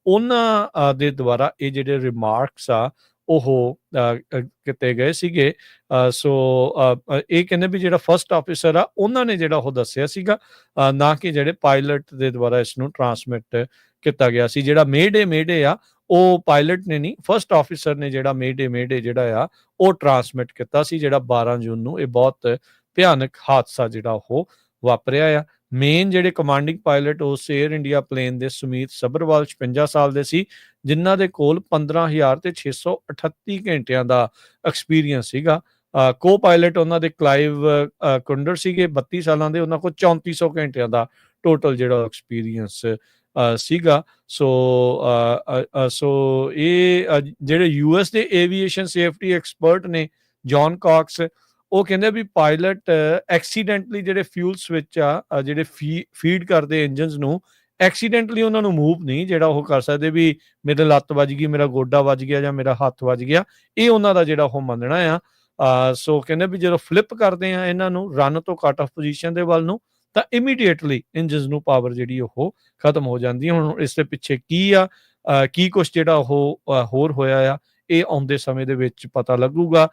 ਉਹਨਾਂ ਦੇ ਦੁਆਰਾ ਇਹ ਜਿਹੜੇ ਰਿਮਾਰਕਸ ਆ ਉਹ ਕੀਤੇ ਗਏ ਸੀਗੇ। ਸੋ ਇਹ ਕਹਿੰਦੇ ਵੀ ਜਿਹੜਾ ਫਸਟ ਆਫਿਸਰ ਆ ਉਹਨਾਂ ਨੇ ਜਿਹੜਾ ਉਹ ਦੱਸਿਆ ਸੀਗਾ, ਨਾ ਕਿ ਜਿਹੜੇ ਪਾਇਲਟ ਦੇ ਦੁਆਰਾ ਇਸ ਨੂੰ ਟਰਾਂਸਮਿਟ ਕੀਤਾ ਗਿਆ ਸੀ। ਜਿਹੜਾ ਮੇਡੇ ਆ ਉਹ ਪਾਇਲਟ ਨੇ ਨਹੀਂ, ਫਸਟ ਆਫਿਸਰ ਨੇ ਜਿਹੜਾ ਮੇਡੇ ਜਿਹੜਾ ਆ ਉਹ ਟਰਾਂਸਮਿਟ ਕੀਤਾ ਸੀ, ਜਿਹੜਾ 12 ਜੂਨ ਨੂੰ ਇਹ ਬਹੁਤ ਭਿਆਨਕ ਹਾਦਸਾ ਜਿਹੜਾ ਉਹ ਵਾਪਰਿਆ ਆ। ਮੇਨ ਜਿਹੜੇ ਕਮਾਂਡਿੰਗ ਪਾਇਲਟ ਉਸ ਏਅਰ ਇੰਡੀਆ ਪਲੇਨ ਦੇ ਸੁਮੀਤ ਸੱਭਰਵਾਲ 56 ਸਾਲ ਦੇ ਸੀ, ਜਿਨ੍ਹਾਂ ਦੇ ਕੋਲ 15,638 ਘੰਟਿਆਂ ਦਾ ਐਕਸਪੀਰੀਅੰਸ ਸੀਗਾ। ਕੋ ਪਾਇਲਟ ਉਹਨਾਂ ਦੇ ਕਲਾਈਵ ਕੁੰਡਰ ਸੀਗੇ, 32 ਸਾਲਾਂ ਦੇ, ਉਹਨਾਂ ਕੋਲ 3400 ਘੰਟਿਆਂ ਦਾ ਟੋਟਲ ਜਿਹੜਾ ਐਕਸਪੀਰੀਅੰਸ ਸੀਗਾ। ਸੋ ਇਹ ਜਿਹੜੇ ਯੂਐਸ ਦੇ ਏਵੀਏਸ਼ਨ ਸੇਫਟੀ ਐਕਸਪਰਟ ਨੇ ਜੌਨ ਕਾਕਸ, ਉਹ ਕਹਿੰਦੇ ਵੀ ਪਾਇਲਟ ਐਕਸੀਡੈਂਟਲੀ ਜਿਹੜੇ ਫਿਊਲ ਸਵਿਚ ਆ ਜਿਹੜੇ ਫੀਡ ਕਰਦੇ ਇੰਜਨਸ ਨੂੰ, ਐਕਸੀਡੈਂਟਲੀ ਉਹਨਾਂ ਨੂੰ ਮੂਵ ਨਹੀਂ ਜਿਹੜਾ ਉਹ ਕਰ ਸਕਦੇ ਵੀ ਮੇਰੇ ਲੱਤ ਵੱਜ ਗਈ, ਮੇਰਾ ਗੋਡਾ ਵੱਜ ਗਿਆ ਜਾਂ ਮੇਰਾ ਹੱਥ ਵੱਜ ਗਿਆ, ਇਹ ਉਹਨਾਂ ਦਾ ਜਿਹੜਾ ਉਹ ਮੰਨਣਾ ਆ। ਸੋ ਕਹਿੰਦੇ ਵੀ ਜਦੋਂ ਫਲਿੱਪ ਕਰਦੇ ਆ ਇਹਨਾਂ ਨੂੰ ਰਨ ਤੋਂ ਕੱਟ ਆਫ ਪੋਜੀਸ਼ਨ ਦੇ ਵੱਲ ਨੂੰ, ਤਾਂ ਇਮੀਡੀਏਟਲੀ ਇੰਜਨਸ ਨੂੰ ਪਾਵਰ ਜਿਹੜੀ ਉਹ ਖਤਮ ਹੋ ਜਾਂਦੀ ਹੈ। ਹੁਣ ਇਸ ਦੇ ਪਿੱਛੇ ਕੀ ਆ, ਕੀ ਕੁਛ ਜਿਹੜਾ ਉਹ ਹੋਰ ਹੋਇਆ ਆ, ਇਹ ਆਉਂਦੇ ਸਮੇਂ ਦੇ ਵਿੱਚ ਪਤਾ ਲੱਗੂਗਾ।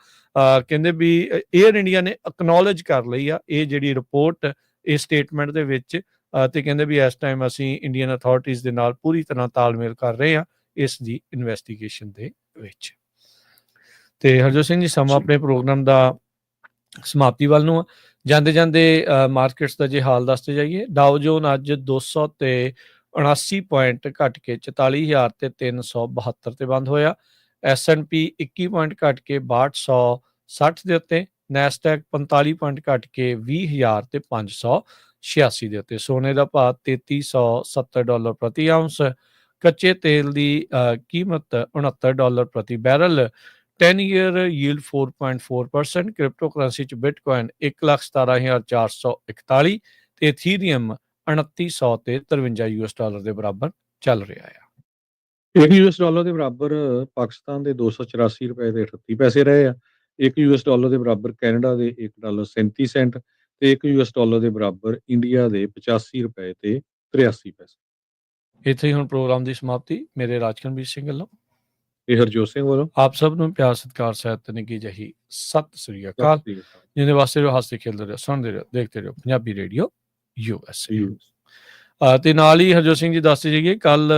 ਕਹਿੰਦੇ ਵੀ ਏਅਰ ਇੰਡੀਆ ਨੇ ਅਕਨੋਲਜ ਕਰ ਲਈ ਆ ਇਹ ਜਿਹੜੀ ਰਿਪੋਰਟ ਇਹ ਸਟੇਟਮੈਂਟ ਦੇ ਵਿੱਚ, ਤੇ ਕਹਿੰਦੇ ਵੀ ਇਸ ਟਾਈਮ ਅਸੀਂ ਇੰਡੀਅਨ ਅਥਾਰਟੀਜ਼ ਦੇ ਨਾਲ ਪੂਰੀ ਤਰ੍ਹਾਂ ਤਾਲਮੇਲ ਕਰ ਰਹੇ ਆ ਇਸ ਦੀ ਇਨਵੈਸਟੀਗੇਸ਼ਨ ਦੇ ਵਿੱਚ। ਤੇ ਹਰਜੋਤ ਸਿੰਘ ਜੀ, ਸਮਾਂ ਆਪਣੇ ਪ੍ਰੋਗਰਾਮ ਦਾ ਸਮਾਪਤੀ ਵੱਲ ਨੂੰ ਜਾਂਦੇ ਜਾਂਦੇ ਮਾਰਕੀਟਸ ਦਾ ਜੇ ਹਾਲ ਦੱਸਦੇ ਜਾਈਏ। ਡਾਓ ਜੋਨ ਅੱਜ 200 ਤੇ 79 ਪੁਆਇੰਟ ਘਟ ਕੇ 44,372 ਤੇ ਬੰਦ ਹੋਇਆ। S&P 21 ਪੁਆਇੰਟ ਘਟ ਕੇ 6260 ਦੇ ਉੱਤੇ। ਨੈਸਡੈਕ 45 ਪੁਆਇੰਟ ਘਟ ਕੇ 20,586 ਦੇ ਉੱਤੇ। ਸੋਨੇ ਦਾ ਭਾਅ $3370 ਪ੍ਰਤੀ ਆਉਂਸ। ਕੱਚੇ ਤੇਲ ਦੀ ਕੀਮਤ $69 ਪ੍ਰਤੀ barrel. 10 year yield 4.4%। Crypto currency ਚ ਬਿਟਕੋਇਨ 1,17,441 ਤੇ ਇਥੀਰੀਅਮ 2900 ਤੇ 53 US$ ਦੇ ਬਰਾਬਰ ਚੱਲ ਰਿਹਾ ਆ। $1 ਦੇ ਬਰਾਬਰ ਪਾਕਿਸਤਾਨ ਦੇ 284 ਰੁਪਏ ਤੇ 38 ਪੈਸੇ ਰਹੇ ਆ। $1 ਦੇ ਬਰਾਬਰ ਕੈਨੇਡਾ ਦੇ $1.37 ਤੇ $1 ਦੇ ਬਰਾਬਰ ਇੰਡੀਆ ਦੇ 85 ਰੁਪਏ ਤੇ 83 ਪੈਸੇ। ਇੱਥੇ ਹੀ ਹੁਣ ਪ੍ਰੋਗਰਾਮ ਦੀ ਸਮਾਪਤੀ। ਮੇਰੇ ਰਾਜਕਨਵੀਰ ਸਿੰਘ ਵੱਲੋਂ ਇਹ ਹਰਜੋਤ ਸਿੰਘ ਵੱਲੋਂ ਆਪ ਸਭ ਨੂੰ ਪਿਆਰ ਸਤਿਕਾਰ ਸਹਿਤ ਨਿੱਘੀ ਜਿਹੀ ਸਤਿ ਸ੍ਰੀ ਅਕਾਲ। ਜਿਹਦੇ ਵਾਸਤੇ ਰਹੋ, ਹੱਸਦੇ ਖੇਡਦੇ ਰਹੋ, ਸੁਣਦੇ ਰਹੋ, ਦੇਖਦੇ ਰਹੋ ਪੰਜਾਬੀ ਰੇਡੀਓ USA। ਤੇ ਨਾਲ ਹੀ ਹਰਜੋਤ ਸਿੰਘ ਜੀ ਦੱਸਦੇ ਜਾਈਏ, ਕੱਲ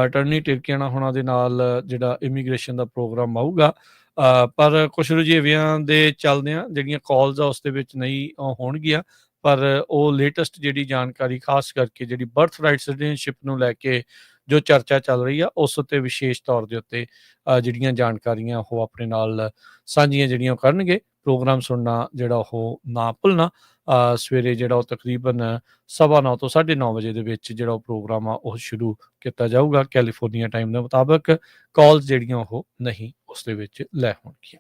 ਅਟਰਨੀ ਟਿਰਕੀਆਣਾ ਹੋਣਾ ਦੇ ਨਾਲ ਜਿਹੜਾ ਇਮੀਗ੍ਰੇਸ਼ਨ ਦਾ ਪ੍ਰੋਗਰਾਮ ਆਊਗਾ, ਪਰ ਕੁਛ ਰੁਝੇਵਿਆਂ ਦੇ ਚੱਲਦਿਆਂ ਜਿਹੜੀਆਂ ਕਾਲਸ ਆ ਉਸ ਦੇ ਵਿੱਚ ਨਹੀਂ ਹੋਣਗੀਆਂ, ਪਰ ਉਹ ਲੇਟੈਸਟ ਜਿਹੜੀ ਜਾਣਕਾਰੀ ਖਾਸ ਕਰਕੇ ਜਿਹੜੀ ਬਰਥ ਰਾਈਟ ਸਿਟੀਜ਼ਨਸ਼ਿਪ ਨੂੰ ਲੈ ਕੇ ਜੋ ਚਰਚਾ ਚੱਲ ਰਹੀ ਆ ਉਸ ਉੱਤੇ ਵਿਸ਼ੇਸ਼ ਤੌਰ ਦੇ ਉੱਤੇ ਜਿਹੜੀਆਂ ਜਾਣਕਾਰੀਆਂ ਉਹ ਆਪਣੇ ਨਾਲ ਸਾਂਝੀਆਂ ਜਿਹੜੀਆਂ ਕਰਨਗੇ। ਪ੍ਰੋਗਰਾਮ ਸੁਣਨਾ ਜਿਹੜਾ ਉਹ ਨਾ ਭੁੱਲਣਾ। ਸਵੇਰੇ ਜਿਹੜਾ ਉਹ ਤਕਰੀਬਨ 9:15 ਤੋਂ 9:30 ਵਜੇ ਦੇ ਵਿੱਚ ਜਿਹੜਾ ਉਹ ਪ੍ਰੋਗਰਾਮ ਆ ਉਹ ਸ਼ੁਰੂ ਕੀਤਾ ਜਾਊਗਾ ਕੈਲੀਫੋਰਨੀਆ ਟਾਈਮ ਦੇ ਮੁਤਾਬਕ। ਕਾਲਸ ਜਿਹੜੀਆਂ ਉਹ ਨਹੀਂ ਉਸ ਦੇ ਵਿੱਚ ਲੈ ਹੋਣਗੀਆਂ।